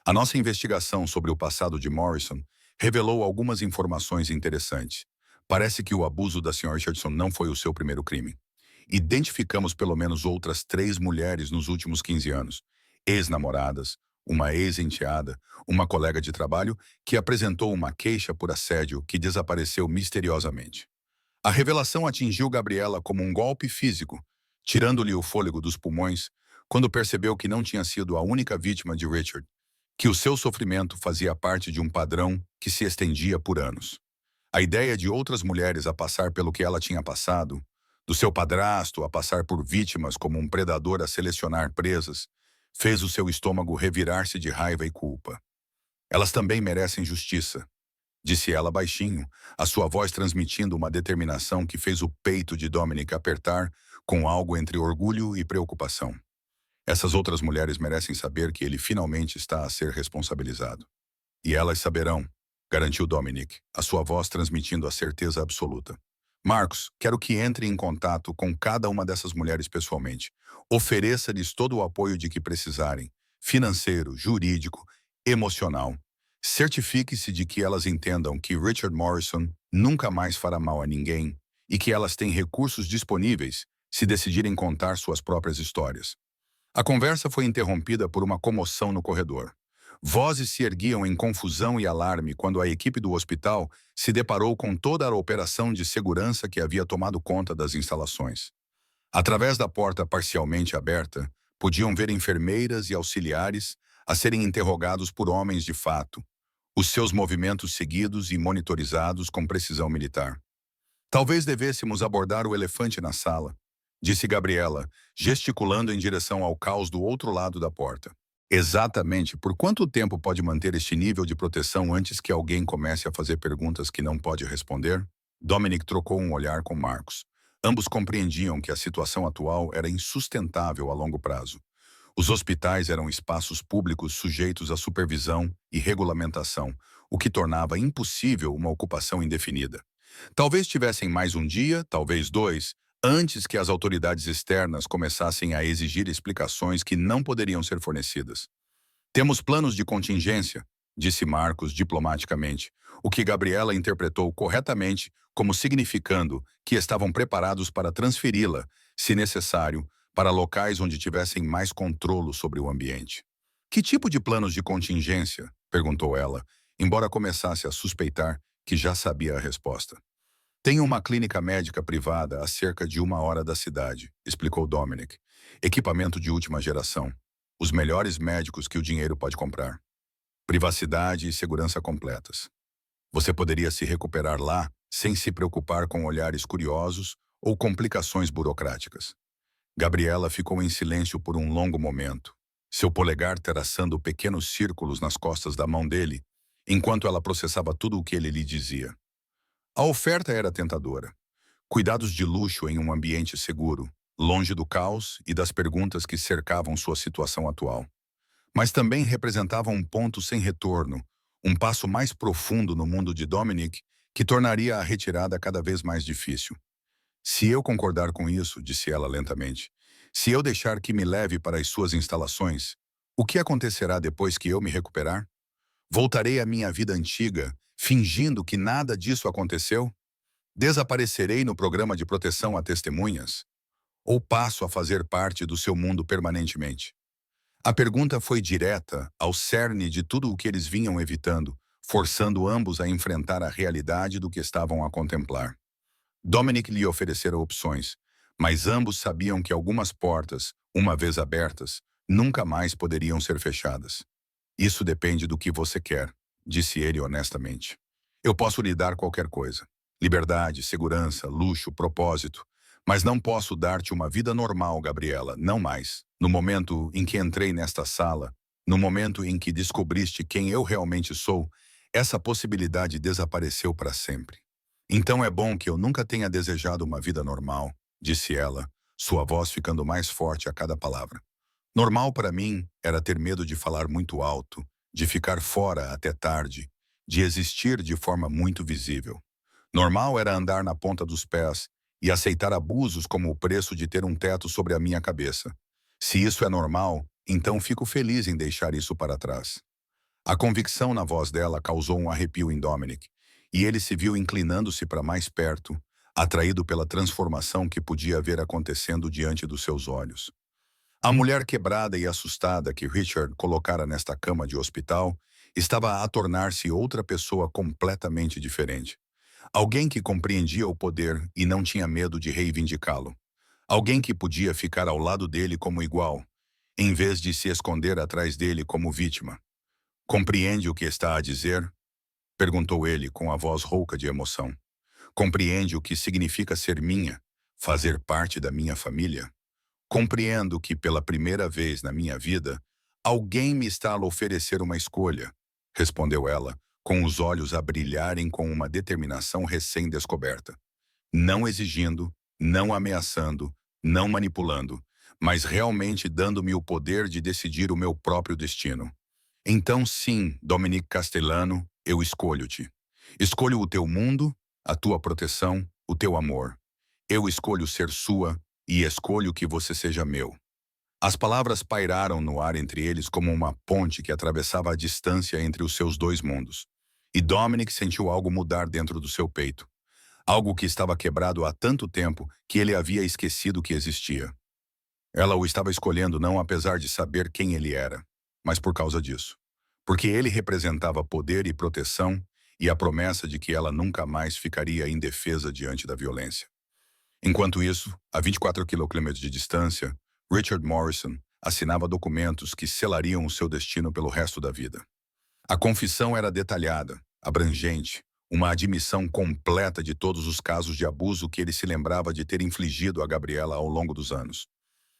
Speaker 1: A nossa investigação sobre o passado de Morrison revelou algumas informações interessantes. Parece que o abuso da Sra. Richardson não foi o seu primeiro crime. Identificamos pelo menos outras 3 mulheres nos últimos 15 anos. Ex-namoradas, uma ex-enteada, uma colega de trabalho que apresentou uma queixa por assédio que desapareceu misteriosamente. A revelação atingiu Gabriela como um golpe físico, tirando-lhe o fôlego dos pulmões, quando percebeu que não tinha sido a única vítima de Richard, que o seu sofrimento fazia parte de um padrão que se estendia por anos. A ideia de outras mulheres a passar pelo que ela tinha passado, do seu padrasto a passar por vítimas como um predador a selecionar presas, fez o seu estômago revirar-se de raiva e culpa. Elas também merecem justiça, disse ela baixinho, a sua voz transmitindo uma determinação que fez o peito de Dominic apertar com algo entre orgulho e preocupação. Essas outras mulheres merecem saber que ele finalmente está a ser responsabilizado. E elas saberão, garantiu Dominic, a sua voz transmitindo a certeza absoluta. Marcos, quero que entre em contato com cada uma dessas mulheres pessoalmente. Ofereça-lhes todo o apoio de que precisarem, financeiro, jurídico, emocional. Certifique-se de que elas entendam que Richard Morrison nunca mais fará mal a ninguém e que elas têm recursos disponíveis se decidirem contar suas próprias histórias. A conversa foi interrompida por uma comoção no corredor. Vozes se erguiam em confusão e alarme quando a equipe do hospital se deparou com toda a operação de segurança que havia tomado conta das instalações. Através da porta parcialmente aberta, podiam ver enfermeiras e auxiliares a serem interrogados por homens de fato, os seus movimentos seguidos e monitorizados com precisão militar. Talvez devêssemos abordar o elefante na sala, disse Gabriela, gesticulando em direção ao caos do outro lado da porta. Exatamente por quanto tempo pode manter este nível de proteção antes que alguém comece a fazer perguntas que não pode responder? Dominic trocou um olhar com Marcos. Ambos compreendiam que a situação atual era insustentável a longo prazo. Os hospitais eram espaços públicos sujeitos à supervisão e regulamentação, o que tornava impossível uma ocupação indefinida. Talvez tivessem mais um dia, talvez 2, antes que as autoridades externas começassem a exigir explicações que não poderiam ser fornecidas. Temos planos de contingência, disse Marcos diplomaticamente, o que Gabriela interpretou corretamente como significando que estavam preparados para transferi-la, se necessário, para locais onde tivessem mais controle sobre o ambiente. Que tipo de planos de contingência? Perguntou ela, embora começasse a suspeitar que já sabia a resposta. Tenho uma clínica médica privada a cerca de 1 hora da cidade, explicou Dominic. Equipamento de última geração. Os melhores médicos que o dinheiro pode comprar. Privacidade e segurança completas. Você poderia se recuperar lá sem se preocupar com olhares curiosos ou complicações burocráticas. Gabriela ficou em silêncio por um longo momento, seu polegar traçando pequenos círculos nas costas da mão dele, enquanto ela processava tudo o que ele lhe dizia. A oferta era tentadora. Cuidados de luxo em um ambiente seguro, longe do caos e das perguntas que cercavam sua situação atual. Mas também representava um ponto sem retorno, um passo mais profundo no mundo de Dominic que tornaria a retirada cada vez mais difícil. Se eu concordar com isso, disse ela lentamente, se eu deixar que me leve para as suas instalações, o que acontecerá depois que eu me recuperar? Voltarei à minha vida antiga, fingindo que nada disso aconteceu? Desaparecerei no programa de proteção a testemunhas? Ou passo a fazer parte do seu mundo permanentemente? A pergunta foi direta, ao cerne de tudo o que eles vinham evitando, forçando ambos a enfrentar a realidade do que estavam a contemplar. Dominic lhe oferecera opções, mas ambos sabiam que algumas portas, uma vez abertas, nunca mais poderiam ser fechadas. Isso depende do que você quer, disse ele honestamente. Eu posso lhe dar qualquer coisa. Liberdade, segurança, luxo, propósito. Mas não posso dar-te uma vida normal, Gabriela, não mais. No momento em que entrei nesta sala, no momento em que descobriste quem eu realmente sou, essa possibilidade desapareceu para sempre. Então é bom que eu nunca tenha desejado uma vida normal, disse ela, sua voz ficando mais forte a cada palavra. Normal para mim era ter medo de falar muito alto, de ficar fora até tarde, de existir de forma muito visível. Normal era andar na ponta dos pés e aceitar abusos como o preço de ter um teto sobre a minha cabeça. Se isso é normal, então fico feliz em deixar isso para trás. A convicção na voz dela causou um arrepio em Dominic, e ele se viu inclinando-se para mais perto, atraído pela transformação que podia ver acontecendo diante dos seus olhos. A mulher quebrada e assustada que Richard colocara nesta cama de hospital estava a tornar-se outra pessoa completamente diferente. Alguém que compreendia o poder e não tinha medo de reivindicá-lo. Alguém que podia ficar ao lado dele como igual, em vez de se esconder atrás dele como vítima. Compreende o que está a dizer? Perguntou ele com a voz rouca de emoção. Compreende o que significa ser minha, fazer parte da minha família? Compreendo que, pela primeira vez na minha vida, alguém me está a oferecer uma escolha, respondeu ela, com os olhos a brilharem com uma determinação recém-descoberta. Não exigindo, não ameaçando, não manipulando, mas realmente dando-me o poder de decidir o meu próprio destino. Então sim, Dominique Castellano, eu escolho-te. Escolho o teu mundo, a tua proteção, o teu amor. Eu escolho ser sua e escolho que você seja meu. As palavras pairaram no ar entre eles como uma ponte que atravessava a distância entre os seus dois mundos. E Dominic sentiu algo mudar dentro do seu peito. Algo que estava quebrado há tanto tempo que ele havia esquecido que existia. Ela o estava escolhendo não apesar de saber quem ele era, mas por causa disso. Porque ele representava poder e proteção e a promessa de que ela nunca mais ficaria indefesa diante da violência. Enquanto isso, a 24 quilômetros de distância, Richard Morrison assinava documentos que selariam o seu destino pelo resto da vida. A confissão era detalhada, abrangente, uma admissão completa de todos os casos de abuso que ele se lembrava de ter infligido a Gabriela ao longo dos anos.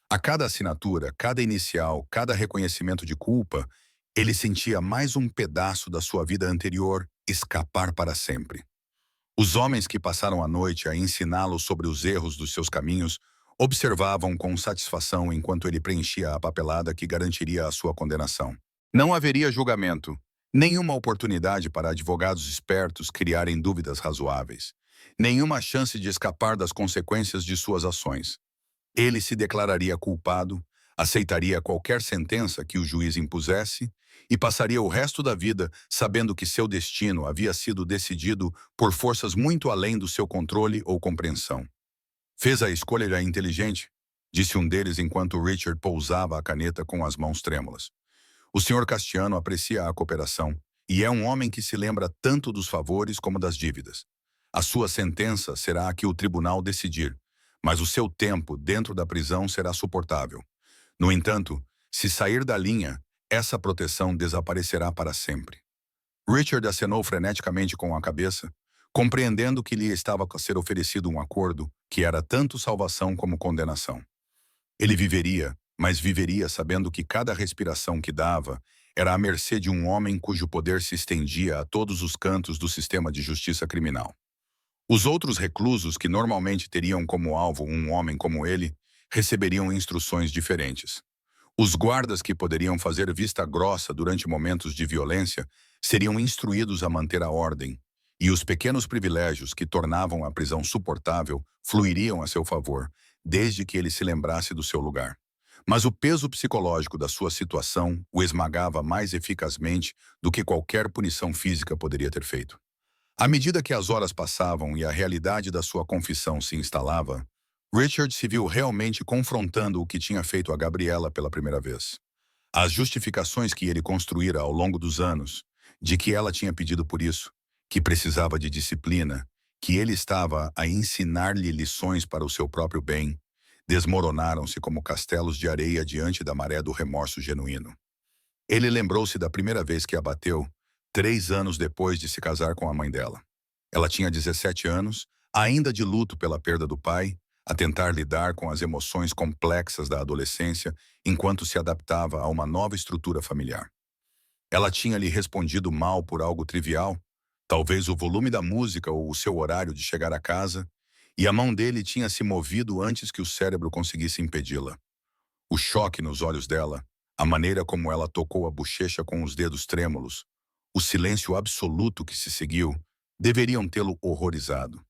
Speaker 1: A cada assinatura, cada inicial, cada reconhecimento de culpa, ele sentia mais um pedaço da sua vida anterior escapar para sempre. Os homens que passaram a noite a ensiná-lo sobre os erros dos seus caminhos observavam com satisfação enquanto ele preenchia a papelada que garantiria a sua condenação. Não haveria julgamento, nenhuma oportunidade para advogados espertos criarem dúvidas razoáveis, nenhuma chance de escapar das consequências de suas ações. Ele se declararia culpado, aceitaria qualquer sentença que o juiz impusesse e passaria o resto da vida sabendo que seu destino havia sido decidido por forças muito além do seu controle ou compreensão. Fez a escolha inteligente, disse um deles enquanto Richard pousava a caneta com as mãos trêmulas. O Sr. Castiano aprecia a cooperação e é um homem que se lembra tanto dos favores como das dívidas. A sua sentença será a que o tribunal decidir, mas o seu tempo dentro da prisão será suportável. No entanto, se sair da linha, essa proteção desaparecerá para sempre. Richard acenou freneticamente com a cabeça, compreendendo que lhe estava a ser oferecido um acordo que era tanto salvação como condenação. Ele viveria, mas viveria sabendo que cada respiração que dava era à mercê de um homem cujo poder se estendia a todos os cantos do sistema de justiça criminal. Os outros reclusos que normalmente teriam como alvo um homem como ele, receberiam instruções diferentes. Os guardas que poderiam fazer vista grossa durante momentos de violência seriam instruídos a manter a ordem, e os pequenos privilégios que tornavam a prisão suportável fluiriam a seu favor, desde que ele se lembrasse do seu lugar. Mas o peso psicológico da sua situação o esmagava mais eficazmente do que qualquer punição física poderia ter feito. À medida que as horas passavam e a realidade da sua confissão se instalava, Richard se viu realmente confrontando o que tinha feito a Gabriela pela primeira vez. As justificações que ele construíra ao longo dos anos, de que ela tinha pedido por isso, que precisava de disciplina, que ele estava a ensinar-lhe lições para o seu próprio bem, desmoronaram-se como castelos de areia diante da maré do remorso genuíno. Ele lembrou-se da primeira vez que a bateu, 3 anos depois de se casar com a mãe dela. Ela tinha 17 anos, ainda de luto pela perda do pai, a tentar lidar com as emoções complexas da adolescência enquanto se adaptava a uma nova estrutura familiar. Ela tinha lhe respondido mal por algo trivial, talvez o volume da música ou o seu horário de chegar a casa, e a mão dele tinha se movido antes que o cérebro conseguisse impedi-la. O choque nos olhos dela, a maneira como ela tocou a bochecha com os dedos trêmulos, o silêncio absoluto que se seguiu, deveriam tê-lo horrorizado.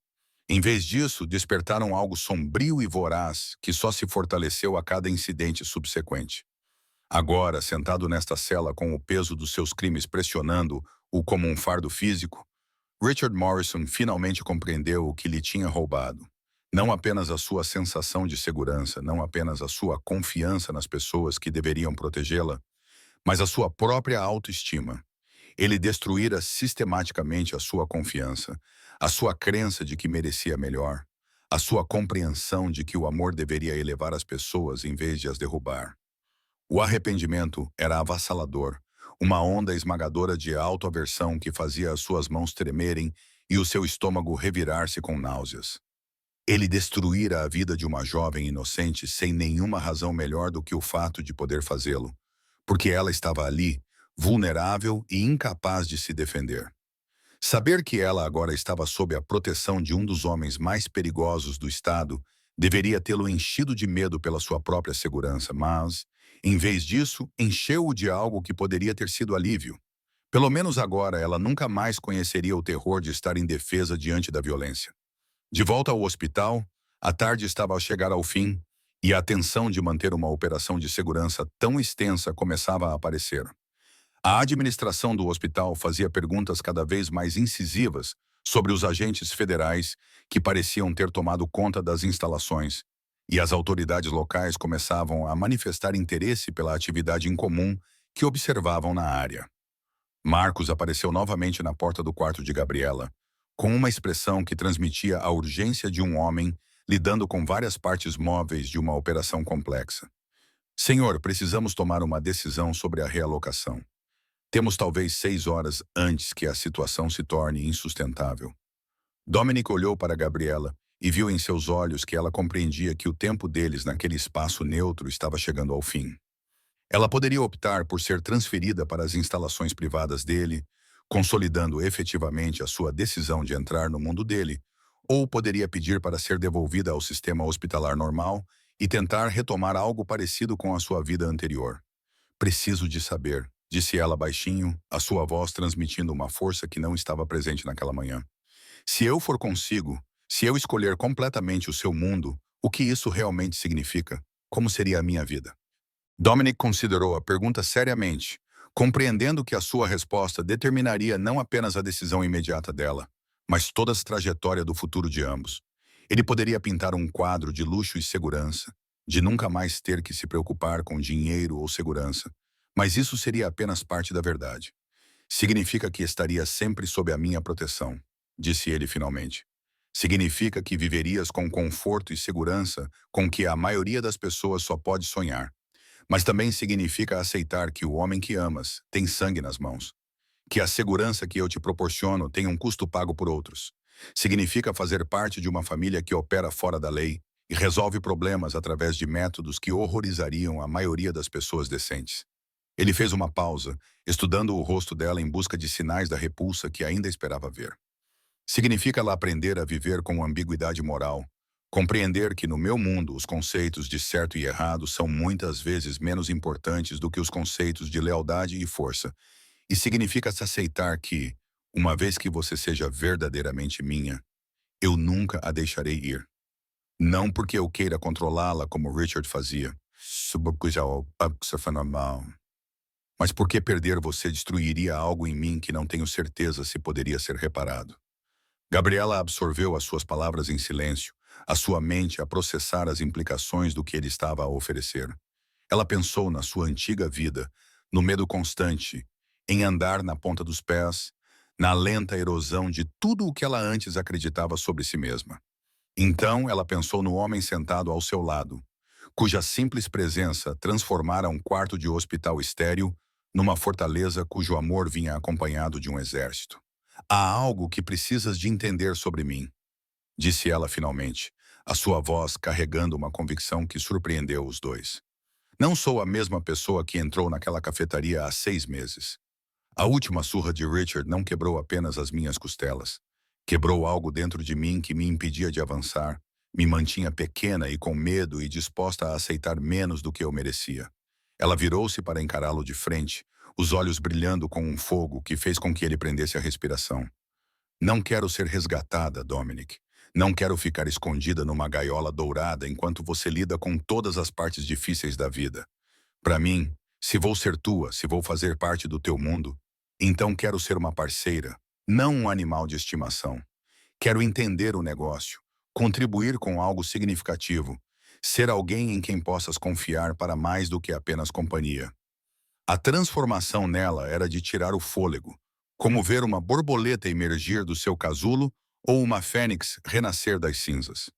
Speaker 1: Em vez disso, despertaram algo sombrio e voraz que só se fortaleceu a cada incidente subsequente. Agora, sentado nesta cela com o peso dos seus crimes pressionando-o como um fardo físico, Richard Morrison finalmente compreendeu o que lhe tinha roubado. Não apenas a sua sensação de segurança, não apenas a sua confiança nas pessoas que deveriam protegê-la, mas a sua própria autoestima. Ele destruíra sistematicamente a sua confiança, a sua crença de que merecia melhor, a sua compreensão de que o amor deveria elevar as pessoas em vez de as derrubar. O arrependimento era avassalador, uma onda esmagadora de autoaversão que fazia as suas mãos tremerem e o seu estômago revirar-se com náuseas. Ele destruíra a vida de uma jovem inocente sem nenhuma razão melhor do que o fato de poder fazê-lo, porque ela estava ali, vulnerável e incapaz de se defender. Saber que ela agora estava sob a proteção de um dos homens mais perigosos do estado deveria tê-lo enchido de medo pela sua própria segurança, mas, em vez disso, encheu-o de algo que poderia ter sido alívio. Pelo menos agora ela nunca mais conheceria o terror de estar indefesa diante da violência. De volta ao hospital, a tarde estava a chegar ao fim e a tensão de manter uma operação de segurança tão extensa começava a aparecer. A administração do hospital fazia perguntas cada vez mais incisivas sobre os agentes federais que pareciam ter tomado conta das instalações, e as autoridades locais começavam a manifestar interesse pela atividade incomum que observavam na área. Marcos apareceu novamente na porta do quarto de Gabriela, com uma expressão que transmitia a urgência de um homem lidando com várias partes móveis de uma operação complexa. Senhor, precisamos tomar uma decisão sobre a realocação. Temos talvez 6 horas antes que a situação se torne insustentável. Dominic olhou para Gabriela e viu em seus olhos que ela compreendia que o tempo deles naquele espaço neutro estava chegando ao fim. Ela poderia optar por ser transferida para as instalações privadas dele, consolidando efetivamente a sua decisão de entrar no mundo dele, ou poderia pedir para ser devolvida ao sistema hospitalar normal e tentar retomar algo parecido com a sua vida anterior. Preciso de saber, disse ela baixinho, a sua voz transmitindo uma força que não estava presente naquela manhã. Se eu for consigo, se eu escolher completamente o seu mundo, o que isso realmente significa? Como seria a minha vida? Dominic considerou a pergunta seriamente, compreendendo que a sua resposta determinaria não apenas a decisão imediata dela, mas toda a trajetória do futuro de ambos. Ele poderia pintar um quadro de luxo e segurança, de nunca mais ter que se preocupar com dinheiro ou segurança, mas isso seria apenas parte da verdade. Significa que estaria sempre sob a minha proteção, disse ele finalmente. Significa que viverias com conforto e segurança com que a maioria das pessoas só pode sonhar. Mas também significa aceitar que o homem que amas tem sangue nas mãos. Que a segurança que eu te proporciono tem um custo pago por outros. Significa fazer parte de uma família que opera fora da lei e resolve problemas através de métodos que horrorizariam a maioria das pessoas decentes. Ele fez uma pausa, estudando o rosto dela em busca de sinais da repulsa que ainda esperava ver. Significa ela aprender a viver com ambiguidade moral, compreender que no meu mundo os conceitos de certo e errado são muitas vezes menos importantes do que os conceitos de lealdade e força, e significa se aceitar que, uma vez que você seja verdadeiramente minha, eu nunca a deixarei ir. Não porque eu queira controlá-la como Richard fazia, mas porque perder você destruiria algo em mim que não tenho certeza se poderia ser reparado. Gabriela absorveu as suas palavras em silêncio, a sua mente a processar as implicações do que ele estava a oferecer. Ela pensou na sua antiga vida, no medo constante, em andar na ponta dos pés, na lenta erosão de tudo o que ela antes acreditava sobre si mesma. Então ela pensou no homem sentado ao seu lado, cuja simples presença transformara um quarto de hospital estéril numa fortaleza cujo amor vinha acompanhado de um exército. Há algo que precisas de entender sobre mim, disse ela finalmente, a sua voz carregando uma convicção que surpreendeu os dois. Não sou a mesma pessoa que entrou naquela cafetaria há 6 meses. A última surra de Richard não quebrou apenas as minhas costelas. Quebrou algo dentro de mim que me impedia de avançar, me mantinha pequena e com medo e disposta a aceitar menos do que eu merecia. Ela virou-se para encará-lo de frente, os olhos brilhando com um fogo que fez com que ele prendesse a respiração. Não quero ser resgatada, Dominic. Não quero ficar escondida numa gaiola dourada enquanto você lida com todas as partes difíceis da vida. Para mim, se vou ser tua, se vou fazer parte do teu mundo, então quero ser uma parceira, não um animal de estimação. Quero entender o negócio, contribuir com algo significativo, ser alguém em quem possas confiar para mais do que apenas companhia. A transformação nela era de tirar o fôlego, como ver uma borboleta emergir do seu casulo ou uma fênix renascer das cinzas.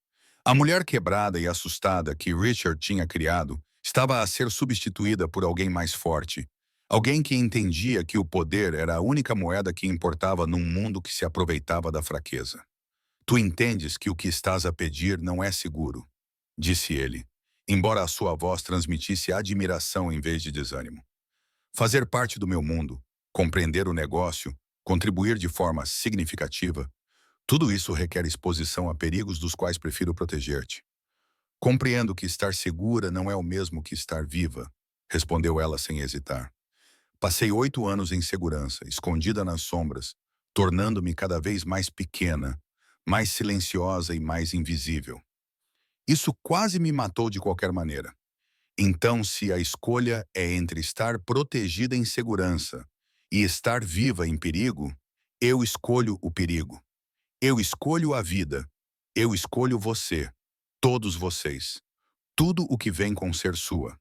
Speaker 1: A mulher quebrada e assustada que Richard tinha criado estava a ser substituída por alguém mais forte, alguém que entendia que o poder era a única moeda que importava num mundo que se aproveitava da fraqueza. Tu entendes que o que estás a pedir não é seguro, disse ele, embora a sua voz transmitisse admiração em vez de desânimo. Fazer parte do meu mundo, compreender o negócio, contribuir de forma significativa, tudo isso requer exposição a perigos dos quais prefiro proteger-te. Compreendo que estar segura não é o mesmo que estar viva, respondeu ela sem hesitar. Passei 8 anos em segurança, escondida nas sombras, tornando-me cada vez mais pequena, mais silenciosa e mais invisível. Isso quase me matou de qualquer maneira. Então, se a escolha é entre estar protegida em segurança e estar viva em perigo, eu escolho o perigo. Eu escolho a vida. Eu escolho você. Todos vocês. Tudo o que vem com ser sua.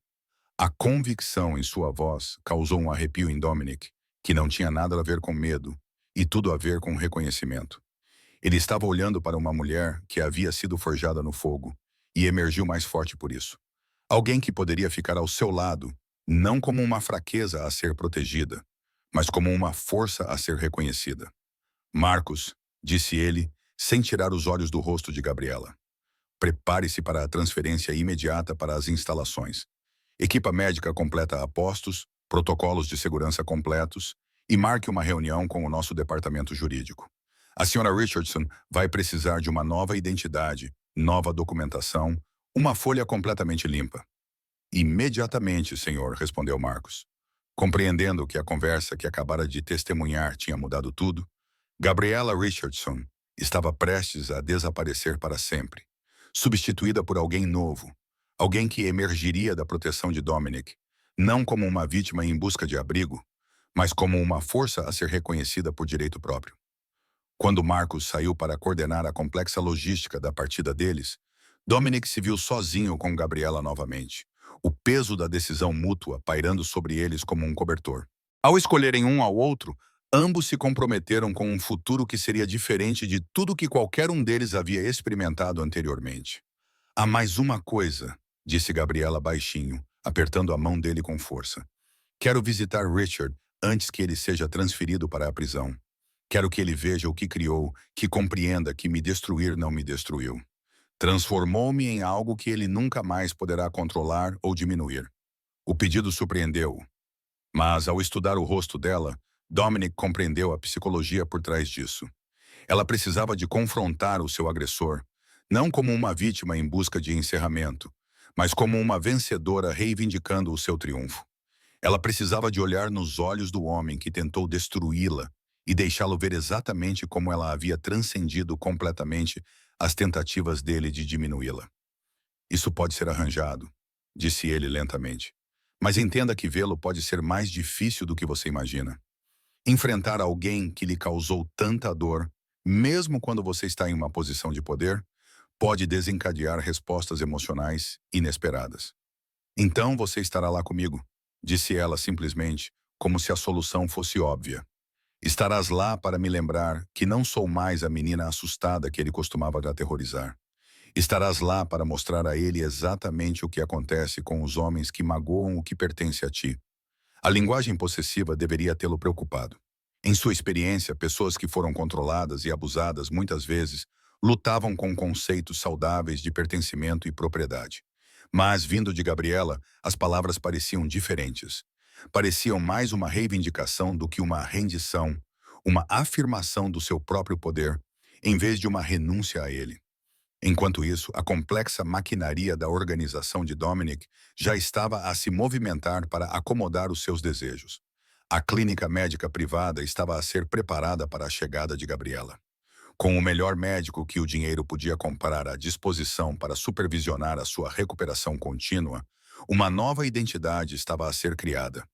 Speaker 1: A convicção em sua voz causou um arrepio em Dominic, que não tinha nada a ver com medo e tudo a ver com reconhecimento. Ele estava olhando para uma mulher que havia sido forjada no fogo e emergiu mais forte por isso. Alguém que poderia ficar ao seu lado, não como uma fraqueza a ser protegida, mas como uma força a ser reconhecida. Marcos, disse ele, sem tirar os olhos do rosto de Gabriela. Prepare-se para a transferência imediata para as instalações. Equipa médica completa a postos, protocolos de segurança completos e marque uma reunião com o nosso departamento jurídico. A senhora Richardson vai precisar de uma nova identidade, nova documentação, uma folha completamente limpa. Imediatamente, senhor, respondeu Marcos. Compreendendo que a conversa que acabara de testemunhar tinha mudado tudo, Gabriela Richardson estava prestes a desaparecer para sempre, substituída por alguém novo, alguém que emergiria da proteção de Dominic, não como uma vítima em busca de abrigo, mas como uma força a ser reconhecida por direito próprio. Quando Marcos saiu para coordenar a complexa logística da partida deles, Dominic se viu sozinho com Gabriela novamente, o peso da decisão mútua pairando sobre eles como um cobertor. Ao escolherem um ao outro, ambos se comprometeram com um futuro que seria diferente de tudo que qualquer um deles havia experimentado anteriormente. Há mais uma coisa, disse Gabriela baixinho, apertando a mão dele com força. Quero visitar Richard antes que ele seja transferido para a prisão. Quero que ele veja o que criou, que compreenda que me destruir não me destruiu. Transformou-me em algo que ele nunca mais poderá controlar ou diminuir. O pedido surpreendeu-o. Mas, ao estudar o rosto dela, Dominic compreendeu a psicologia por trás disso. Ela precisava de confrontar o seu agressor, não como uma vítima em busca de encerramento, mas como uma vencedora reivindicando o seu triunfo. Ela precisava de olhar nos olhos do homem que tentou destruí-la e deixá-lo ver exatamente como ela havia transcendido completamente as tentativas dele de diminuí-la. Isso pode ser arranjado, disse ele lentamente. Mas entenda que vê-lo pode ser mais difícil do que você imagina. Enfrentar alguém que lhe causou tanta dor, mesmo quando você está em uma posição de poder, pode desencadear respostas emocionais inesperadas. Então você estará lá comigo, disse ela simplesmente, como se a solução fosse óbvia. Estarás lá para me lembrar que não sou mais a menina assustada que ele costumava aterrorizar. Estarás lá para mostrar a ele exatamente o que acontece com os homens que magoam o que pertence a ti. A linguagem possessiva deveria tê-lo preocupado. Em sua experiência, pessoas que foram controladas e abusadas muitas vezes lutavam com conceitos saudáveis de pertencimento e propriedade. Mas, vindo de Gabriela, as palavras pareciam diferentes. Pareciam mais uma reivindicação do que uma rendição, uma afirmação do seu próprio poder, em vez de uma renúncia a ele. Enquanto isso, a complexa maquinaria da organização de Dominic já estava a se movimentar para acomodar os seus desejos. A clínica médica privada estava a ser preparada para a chegada de Gabriela. Com o melhor médico que o dinheiro podia comprar à disposição para supervisionar a sua recuperação contínua, uma nova identidade estava a ser criada.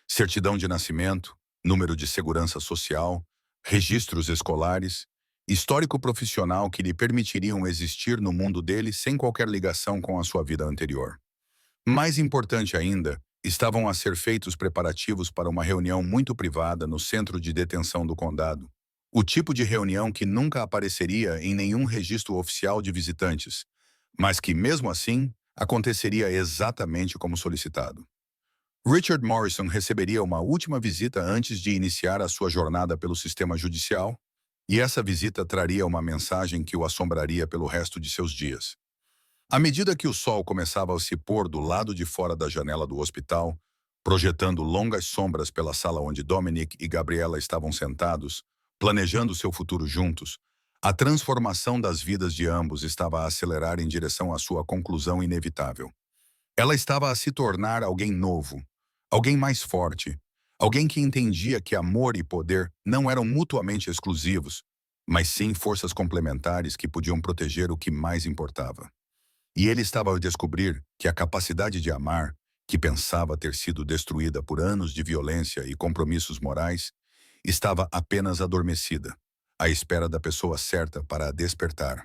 Speaker 1: Certidão de nascimento, número de segurança social, registros escolares, histórico profissional que lhe permitiriam existir no mundo dele sem qualquer ligação com a sua vida anterior. Mais importante ainda, estavam a ser feitos preparativos para uma reunião muito privada no centro de detenção do condado. O tipo de reunião que nunca apareceria em nenhum registro oficial de visitantes, mas que, mesmo assim, aconteceria exatamente como solicitado. Richard Morrison receberia uma última visita antes de iniciar a sua jornada pelo sistema judicial, e essa visita traria uma mensagem que o assombraria pelo resto de seus dias. À medida que o sol começava a se pôr do lado de fora da janela do hospital, projetando longas sombras pela sala onde Dominic e Gabriela estavam sentados, planejando seu futuro juntos, a transformação das vidas de ambos estava a acelerar em direção à sua conclusão inevitável. Ela estava a se tornar alguém novo, alguém mais forte, alguém que entendia que amor e poder não eram mutuamente exclusivos, mas sim forças complementares que podiam proteger o que mais importava. E ele estava a descobrir que a capacidade de amar, que pensava ter sido destruída por anos de violência e compromissos morais, estava apenas adormecida, à espera da pessoa certa para a despertar.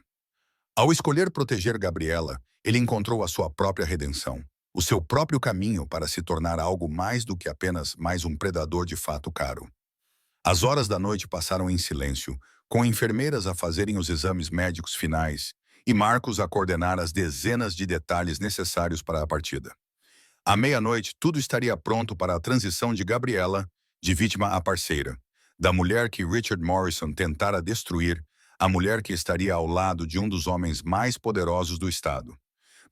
Speaker 1: Ao escolher proteger Gabriela, ele encontrou a sua própria redenção, o seu próprio caminho para se tornar algo mais do que apenas mais um predador de fato caro. As horas da noite passaram em silêncio, com enfermeiras a fazerem os exames médicos finais e Marcos a coordenar as dezenas de detalhes necessários para a partida. À meia-noite, tudo estaria pronto para a transição de Gabriela, de vítima a parceira, da mulher que Richard Morrison tentara destruir, à mulher que estaria ao lado de um dos homens mais poderosos do estado.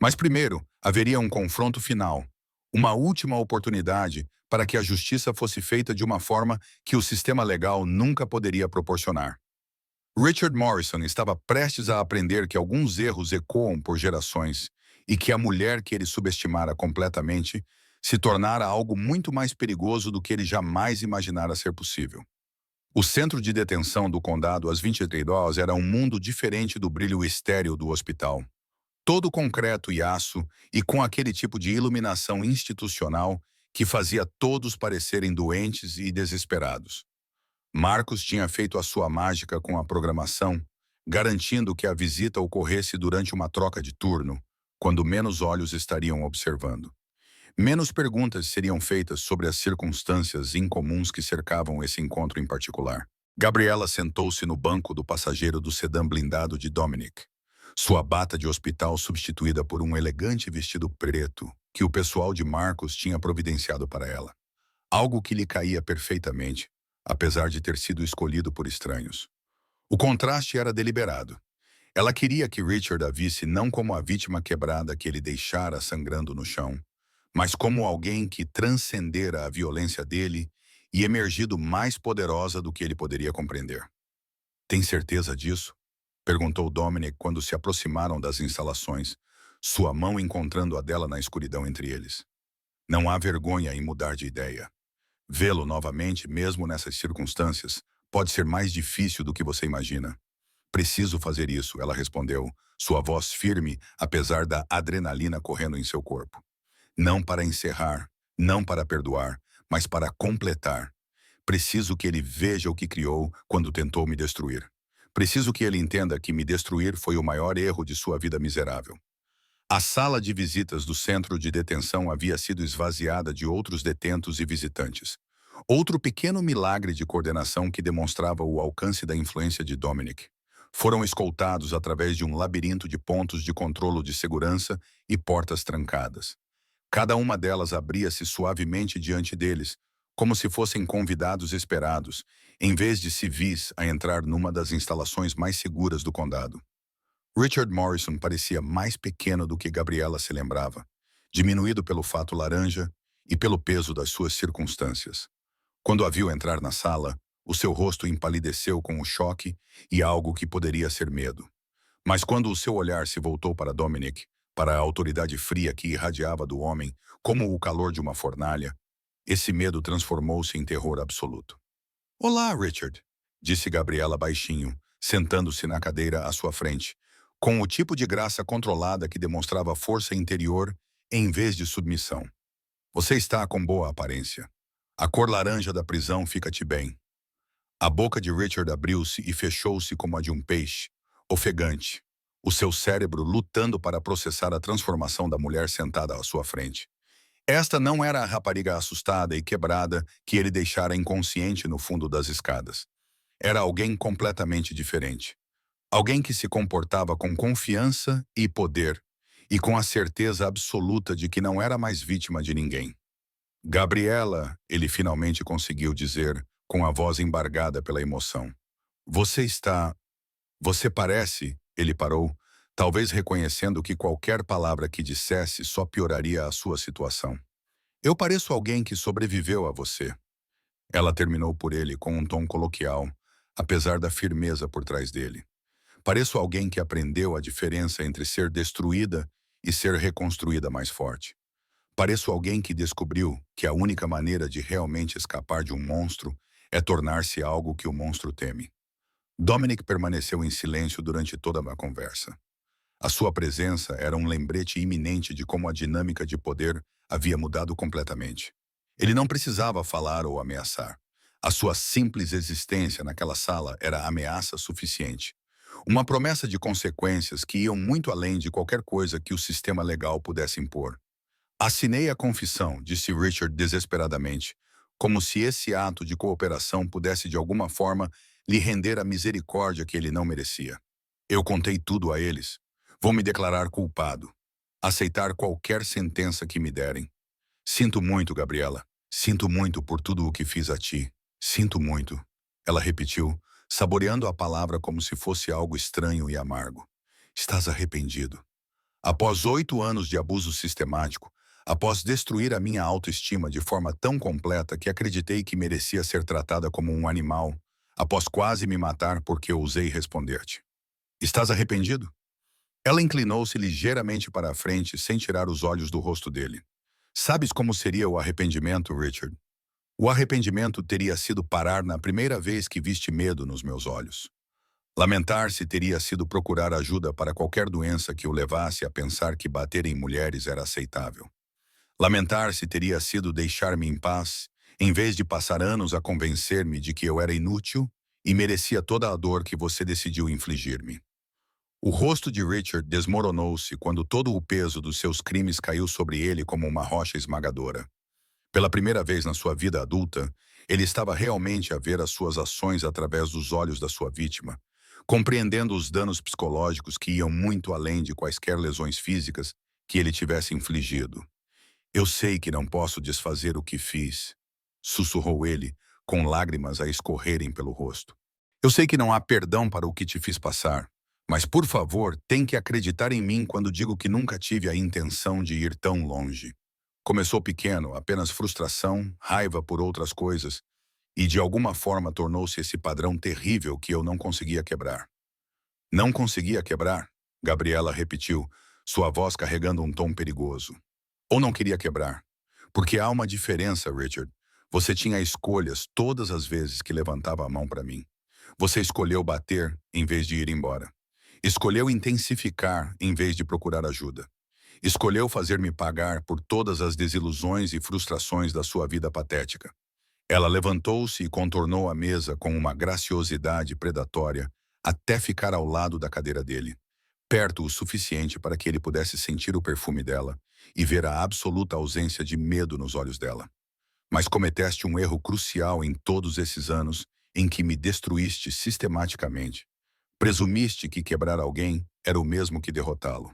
Speaker 1: Mas primeiro, haveria um confronto final, uma última oportunidade para que a justiça fosse feita de uma forma que o sistema legal nunca poderia proporcionar. Richard Morrison estava prestes a aprender que alguns erros ecoam por gerações e que a mulher que ele subestimara completamente se tornara algo muito mais perigoso do que ele jamais imaginara ser possível. O centro de detenção do condado às 23 horas era um mundo diferente do brilho estéril do hospital. Todo concreto e aço e com aquele tipo de iluminação institucional que fazia todos parecerem doentes e desesperados. Marcos tinha feito a sua mágica com a programação, garantindo que a visita ocorresse durante uma troca de turno, quando menos olhos estariam observando. Menos perguntas seriam feitas sobre as circunstâncias incomuns que cercavam esse encontro em particular. Gabriela sentou-se no banco do passageiro do sedã blindado de Dominic, sua bata de hospital substituída por um elegante vestido preto que o pessoal de Marcos tinha providenciado para ela. Algo que lhe caía perfeitamente, apesar de ter sido escolhido por estranhos. O contraste era deliberado. Ela queria que Richard a visse não como a vítima quebrada que ele deixara sangrando no chão, mas como alguém que transcendera a violência dele e emergido mais poderosa do que ele poderia compreender. "Tem certeza disso?" perguntou Dominic quando se aproximaram das instalações, sua mão encontrando a dela na escuridão entre eles. "Não há vergonha em mudar de ideia. Vê-lo novamente, mesmo nessas circunstâncias, pode ser mais difícil do que você imagina." "Preciso fazer isso", ela respondeu, sua voz firme, apesar da adrenalina correndo em seu corpo. "Não para encerrar, não para perdoar, mas para completar. Preciso que ele veja o que criou quando tentou me destruir. Preciso que ele entenda que me destruir foi o maior erro de sua vida miserável." A sala de visitas do centro de detenção havia sido esvaziada de outros detentos e visitantes. Outro pequeno milagre de coordenação que demonstrava o alcance da influência de Dominic. Foram escoltados através de um labirinto de pontos de controlo de segurança e portas trancadas. Cada uma delas abria-se suavemente diante deles, como se fossem convidados esperados, em vez de civis a entrar numa das instalações mais seguras do condado. Richard Morrison parecia mais pequeno do que Gabriela se lembrava, diminuído pelo fato laranja e pelo peso das suas circunstâncias. Quando a viu entrar na sala, o seu rosto empalideceu com o choque e algo que poderia ser medo. Mas quando o seu olhar se voltou para Dominic, para a autoridade fria que irradiava do homem, como o calor de uma fornalha, esse medo transformou-se em terror absoluto. Olá, Richard, disse Gabriela baixinho, sentando-se na cadeira à sua frente, com o tipo de graça controlada que demonstrava força interior em vez de submissão. Você está com boa aparência. A cor laranja da prisão fica-te bem. A boca de Richard abriu-se e fechou-se como a de um peixe, ofegante, o seu cérebro lutando para processar a transformação da mulher sentada à sua frente. Esta não era a rapariga assustada e quebrada que ele deixara inconsciente no fundo das escadas. Era alguém completamente diferente. Alguém que se comportava com confiança e poder, e com a certeza absoluta de que não era mais vítima de ninguém. Gabriela, ele finalmente conseguiu dizer, com a voz embargada pela emoção. Você está... Você parece... Ele parou, talvez reconhecendo que qualquer palavra que dissesse só pioraria a sua situação. Eu pareço alguém que sobreviveu a você. Ela terminou por ele com um tom coloquial, apesar da firmeza por trás dele. Pareço alguém que aprendeu a diferença entre ser destruída e ser reconstruída mais forte. Pareço alguém que descobriu que a única maneira de realmente escapar de um monstro é tornar-se algo que o monstro teme. Dominic permaneceu em silêncio durante toda a conversa. A sua presença era um lembrete iminente de como a dinâmica de poder havia mudado completamente. Ele não precisava falar ou ameaçar. A sua simples existência naquela sala era ameaça suficiente. Uma promessa de consequências que iam muito além de qualquer coisa que o sistema legal pudesse impor. Assinei a confissão, disse Richard desesperadamente, como se esse ato de cooperação pudesse de alguma forma lhe render a misericórdia que ele não merecia. Eu contei tudo a eles. Vou me declarar culpado. Aceitar qualquer sentença que me derem. Sinto muito, Gabriela. Sinto muito por tudo o que fiz a ti. Sinto muito. Ela repetiu, saboreando a palavra como se fosse algo estranho e amargo. Estás arrependido. Após 8 anos de abuso sistemático, após destruir a minha autoestima de forma tão completa que acreditei que merecia ser tratada como um animal, após quase me matar porque ousei responder-te. Estás arrependido? Ela inclinou-se ligeiramente para a frente sem tirar os olhos do rosto dele. Sabes como seria o arrependimento, Richard? O arrependimento teria sido parar na primeira vez que viste medo nos meus olhos. Lamentar-se teria sido procurar ajuda para qualquer doença que o levasse a pensar que bater em mulheres era aceitável. Lamentar-se teria sido deixar-me em paz, em vez de passar anos a convencer-me de que eu era inútil e merecia toda a dor que você decidiu infligir-me. O rosto de Richard desmoronou-se quando todo o peso dos seus crimes caiu sobre ele como uma rocha esmagadora. Pela primeira vez na sua vida adulta, ele estava realmente a ver as suas ações através dos olhos da sua vítima, compreendendo os danos psicológicos que iam muito além de quaisquer lesões físicas que ele tivesse infligido. Eu sei que não posso desfazer o que fiz, sussurrou ele, com lágrimas a escorrerem pelo rosto. Eu sei que não há perdão para o que te fiz passar, mas por favor, tem que acreditar em mim quando digo que nunca tive a intenção de ir tão longe. Começou pequeno, apenas frustração, raiva por outras coisas, e de alguma forma tornou-se esse padrão terrível que eu não conseguia quebrar. Não conseguia quebrar? Gabriela repetiu, sua voz carregando um tom perigoso. Ou não queria quebrar? Porque há uma diferença, Richard. Você tinha escolhas todas as vezes que levantava a mão para mim. Você escolheu bater em vez de ir embora. Escolheu intensificar em vez de procurar ajuda. Escolheu fazer-me pagar por todas as desilusões e frustrações da sua vida patética. Ela levantou-se e contornou a mesa com uma graciosidade predatória até ficar ao lado da cadeira dele, perto o suficiente para que ele pudesse sentir o perfume dela e ver a absoluta ausência de medo nos olhos dela. Mas cometeste um erro crucial em todos esses anos em que me destruíste sistematicamente. Presumiste que quebrar alguém era o mesmo que derrotá-lo.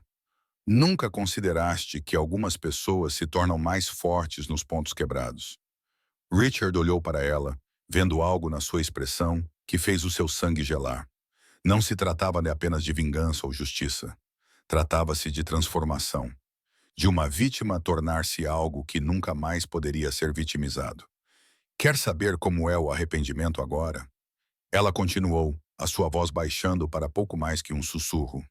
Speaker 1: Nunca consideraste que algumas pessoas se tornam mais fortes nos pontos quebrados. Richard olhou para ela, vendo algo na sua expressão que fez o seu sangue gelar. Não se tratava de apenas de vingança ou justiça. Tratava-se de transformação. De uma vítima tornar-se algo que nunca mais poderia ser vitimizado. Quer saber como é o arrependimento agora? Ela continuou, a sua voz baixando para pouco mais que um sussurro.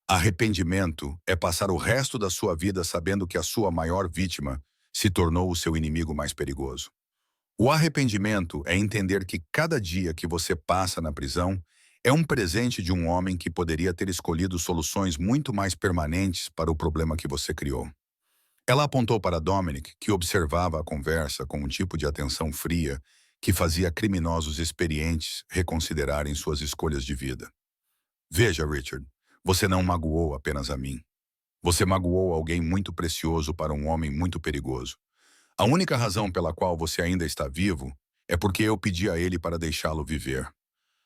Speaker 1: Arrependimento é passar o resto da sua vida sabendo que a sua maior vítima se tornou o seu inimigo mais perigoso. O arrependimento é entender que cada dia que você passa na prisão é um presente de um homem que poderia ter escolhido soluções muito mais permanentes para o problema que você criou. Ela apontou para Dominic, que observava a conversa com um tipo de atenção fria que fazia criminosos experientes reconsiderarem suas escolhas de vida. Veja, Richard, você não magoou apenas a mim. Você magoou alguém muito precioso para um homem muito perigoso. A única razão pela qual você ainda está vivo é porque eu pedi a ele para deixá-lo viver.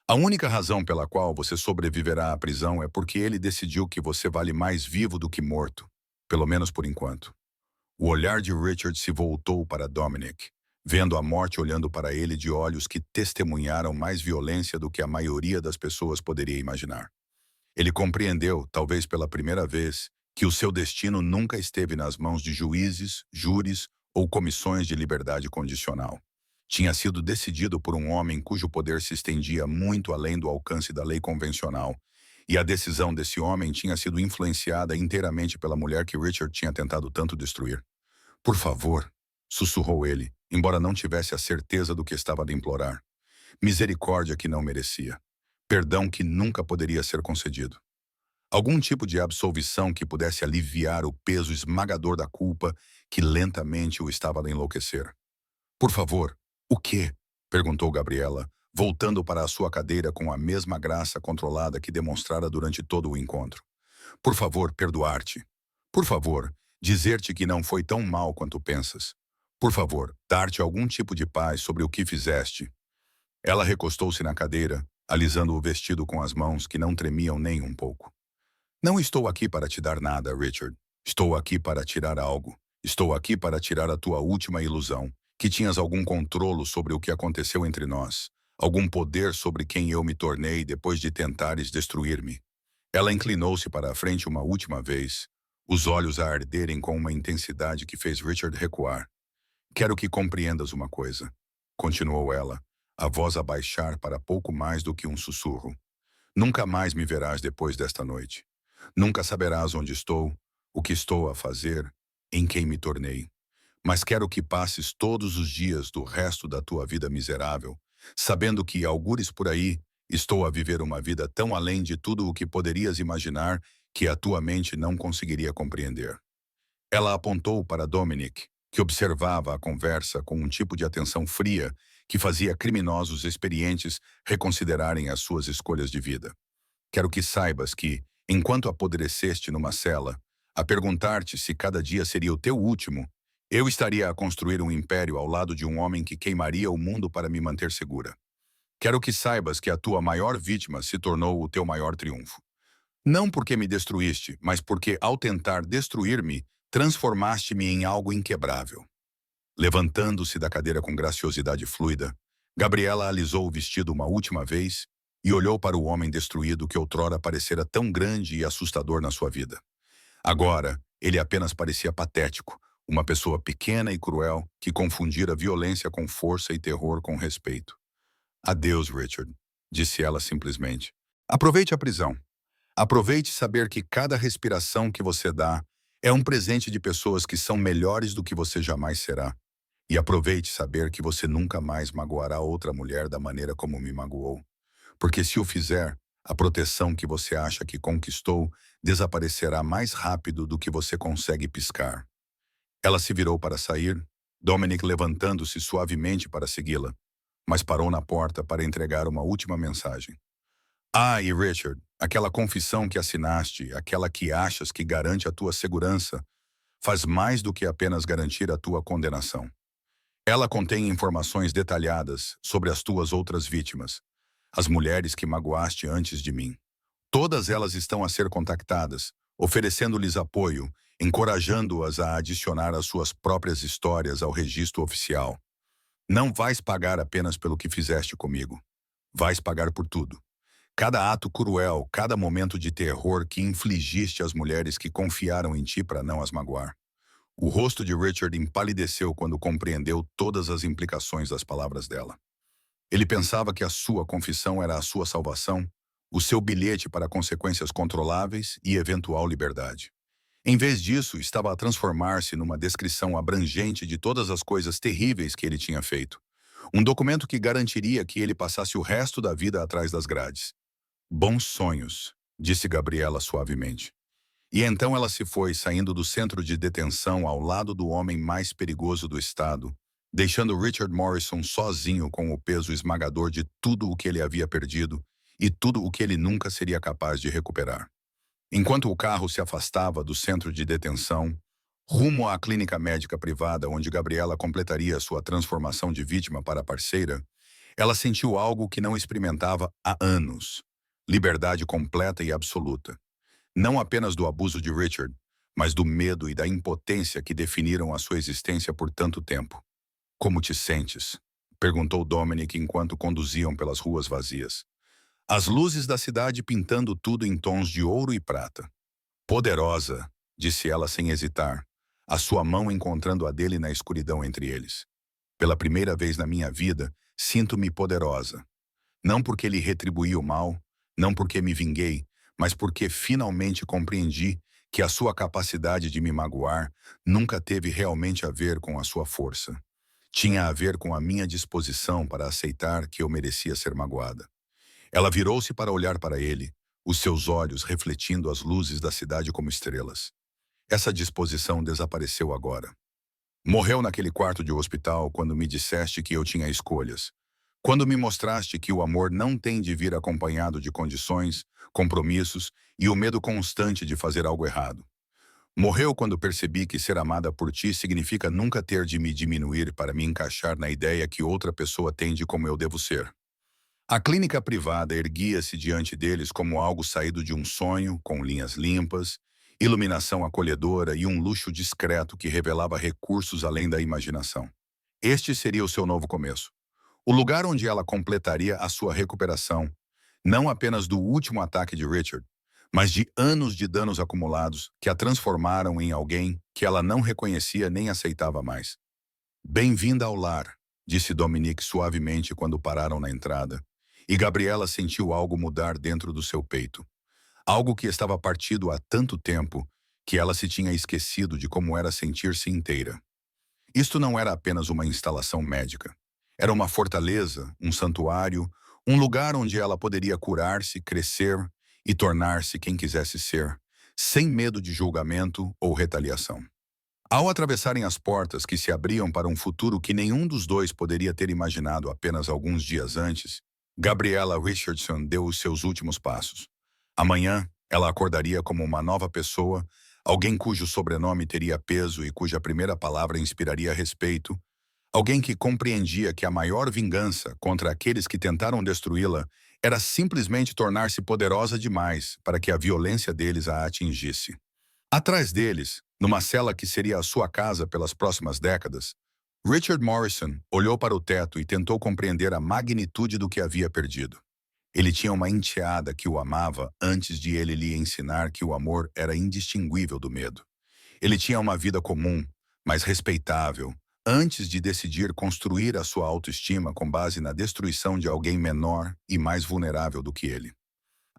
Speaker 1: A única razão pela qual você sobreviverá à prisão é porque ele decidiu que você vale mais vivo do que morto, pelo menos por enquanto. O olhar de Richard se voltou para Dominic, vendo a morte olhando para ele de olhos que testemunharam mais violência do que a maioria das pessoas poderia imaginar. Ele compreendeu, talvez pela primeira vez, que o seu destino nunca esteve nas mãos de juízes, júris ou comissões de liberdade condicional. Tinha sido decidido por um homem cujo poder se estendia muito além do alcance da lei convencional, e a decisão desse homem tinha sido influenciada inteiramente pela mulher que Richard tinha tentado tanto destruir. Por favor, sussurrou ele, embora não tivesse a certeza do que estava a implorar. Misericórdia que não merecia. Perdão que nunca poderia ser concedido. Algum tipo de absolvição que pudesse aliviar o peso esmagador da culpa que lentamente o estava a enlouquecer. Por favor, o quê? Perguntou Gabriela, voltando para a sua cadeira com a mesma graça controlada que demonstrara durante todo o encontro. Por favor, perdoar-te. Por favor, dizer-te que não foi tão mal quanto pensas. Por favor, dar-te algum tipo de paz sobre o que fizeste. Ela recostou-se na cadeira, alisando o vestido com as mãos que não tremiam nem um pouco. Não estou aqui para te dar nada, Richard. Estou aqui para tirar algo. Estou aqui para tirar a tua última ilusão, que tinhas algum controlo sobre o que aconteceu entre nós, algum poder sobre quem eu me tornei depois de tentares destruir-me. Ela inclinou-se para a frente uma última vez, os olhos a arderem com uma intensidade que fez Richard recuar. Quero que compreendas uma coisa, continuou ela, a voz a baixar para pouco mais do que um sussurro. Nunca mais me verás depois desta noite. Nunca saberás onde estou, o que estou a fazer, em quem me tornei. Mas quero que passes todos os dias do resto da tua vida miserável, sabendo que, algures por aí, estou a viver uma vida tão além de tudo o que poderias imaginar que a tua mente não conseguiria compreender. Ela apontou para Dominic, que observava a conversa com um tipo de atenção fria que fazia criminosos experientes reconsiderarem as suas escolhas de vida. Quero que saibas que, enquanto apodreceste numa cela, a perguntar-te se cada dia seria o teu último, eu estaria a construir um império ao lado de um homem que queimaria o mundo para me manter segura. Quero que saibas que a tua maior vítima se tornou o teu maior triunfo. Não porque me destruíste, mas porque, ao tentar destruir-me, transformaste-me em algo inquebrável. Levantando-se da cadeira com graciosidade fluida, Gabriela alisou o vestido uma última vez e olhou para o homem destruído que outrora parecera tão grande e assustador na sua vida. Agora, ele apenas parecia patético, uma pessoa pequena e cruel que confundira violência com força e terror com respeito. Adeus, Richard, disse ela simplesmente. Aproveite a prisão. Aproveite saber que cada respiração que você dá é um presente de pessoas que são melhores do que você jamais será. E aproveite saber que você nunca mais magoará outra mulher da maneira como me magoou. Porque se o fizer, a proteção que você acha que conquistou desaparecerá mais rápido do que você consegue piscar. Ela se virou para sair, Dominic levantando-se suavemente para segui-la, mas parou na porta para entregar uma última mensagem. Ah, e Richard, aquela confissão que assinaste, aquela que achas que garante a tua segurança, faz mais do que apenas garantir a tua condenação. Ela contém informações detalhadas sobre as tuas outras vítimas, as mulheres que magoaste antes de mim. Todas elas estão a ser contactadas, oferecendo-lhes apoio, encorajando-as a adicionar as suas próprias histórias ao registro oficial. Não vais pagar apenas pelo que fizeste comigo. Vais pagar por tudo. Cada ato cruel, cada momento de terror que infligiste às mulheres que confiaram em ti para não as magoar. O rosto de Richard empalideceu quando compreendeu todas as implicações das palavras dela. Ele pensava que a sua confissão era a sua salvação, o seu bilhete para consequências controláveis e eventual liberdade. Em vez disso, estava a transformar-se numa descrição abrangente de todas as coisas terríveis que ele tinha feito. Um documento que garantiria que ele passasse o resto da vida atrás das grades. Bons sonhos, disse Gabriela suavemente. E então ela se foi, saindo do centro de detenção ao lado do homem mais perigoso do estado, deixando Richard Morrison sozinho com o peso esmagador de tudo o que ele havia perdido e tudo o que ele nunca seria capaz de recuperar. Enquanto o carro se afastava do centro de detenção, rumo à clínica médica privada onde Gabriela completaria sua transformação de vítima para parceira, ela sentiu algo que não experimentava há anos: liberdade completa e absoluta. Não apenas do abuso de Richard, mas do medo e da impotência que definiram a sua existência por tanto tempo. Como te sentes? Perguntou Dominic enquanto conduziam pelas ruas vazias. As luzes da cidade pintando tudo em tons de ouro e prata. Poderosa, disse ela sem hesitar, a sua mão encontrando a dele na escuridão entre eles. Pela primeira vez na minha vida, sinto-me poderosa. Não porque lhe retribuí o mal, não porque me vinguei, mas porque finalmente compreendi que a sua capacidade de me magoar nunca teve realmente a ver com a sua força. Tinha a ver com a minha disposição para aceitar que eu merecia ser magoada. Ela virou-se para olhar para ele, os seus olhos refletindo as luzes da cidade como estrelas. Essa disposição desapareceu agora. Morreu naquele quarto de hospital quando me disseste que eu tinha escolhas. Quando me mostraste que o amor não tem de vir acompanhado de condições, compromissos e o medo constante de fazer algo errado. Morreu quando percebi que ser amada por ti significa nunca ter de me diminuir para me encaixar na ideia que outra pessoa tem de como eu devo ser. A clínica privada erguia-se diante deles como algo saído de um sonho, com linhas limpas, iluminação acolhedora e um luxo discreto que revelava recursos além da imaginação. Este seria o seu novo começo. O lugar onde ela completaria a sua recuperação, não apenas do último ataque de Richard, mas de anos de danos acumulados que a transformaram em alguém que ela não reconhecia nem aceitava mais. Bem-vinda ao lar, disse Dominic suavemente quando pararam na entrada, e Gabriela sentiu algo mudar dentro do seu peito. Algo que estava partido há tanto tempo que ela se tinha esquecido de como era sentir-se inteira. Isto não era apenas uma instalação médica. Era uma fortaleza, um santuário, um lugar onde ela poderia curar-se, crescer e tornar-se quem quisesse ser, sem medo de julgamento ou retaliação. Ao atravessarem as portas que se abriam para um futuro que nenhum dos dois poderia ter imaginado apenas alguns dias antes, Gabriela Richardson deu os seus últimos passos. Amanhã, ela acordaria como uma nova pessoa, alguém cujo sobrenome teria peso e cuja primeira palavra inspiraria respeito, alguém que compreendia que a maior vingança contra aqueles que tentaram destruí-la era simplesmente tornar-se poderosa demais para que a violência deles a atingisse. Atrás deles, numa cela que seria a sua casa pelas próximas décadas, Richard Morrison olhou para o teto e tentou compreender a magnitude do que havia perdido. Ele tinha uma enteada que o amava antes de ele lhe ensinar que o amor era indistinguível do medo. Ele tinha uma vida comum, mas respeitável, antes de decidir construir a sua autoestima com base na destruição de alguém menor e mais vulnerável do que ele.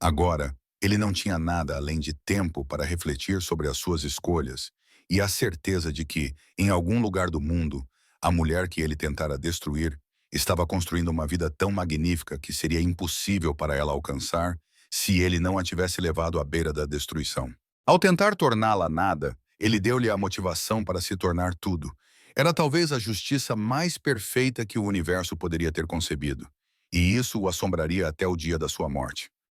Speaker 1: Agora, ele não tinha nada além de tempo para refletir sobre as suas escolhas e a certeza de que, em algum lugar do mundo, a mulher que ele tentara destruir estava construindo uma vida tão magnífica que seria impossível para ela alcançar se ele não a tivesse levado à beira da destruição. Ao tentar torná-la nada, ele deu-lhe a motivação para se tornar tudo. Era talvez a justiça mais perfeita que o universo poderia ter concebido, e isso o assombraria até o dia da sua morte.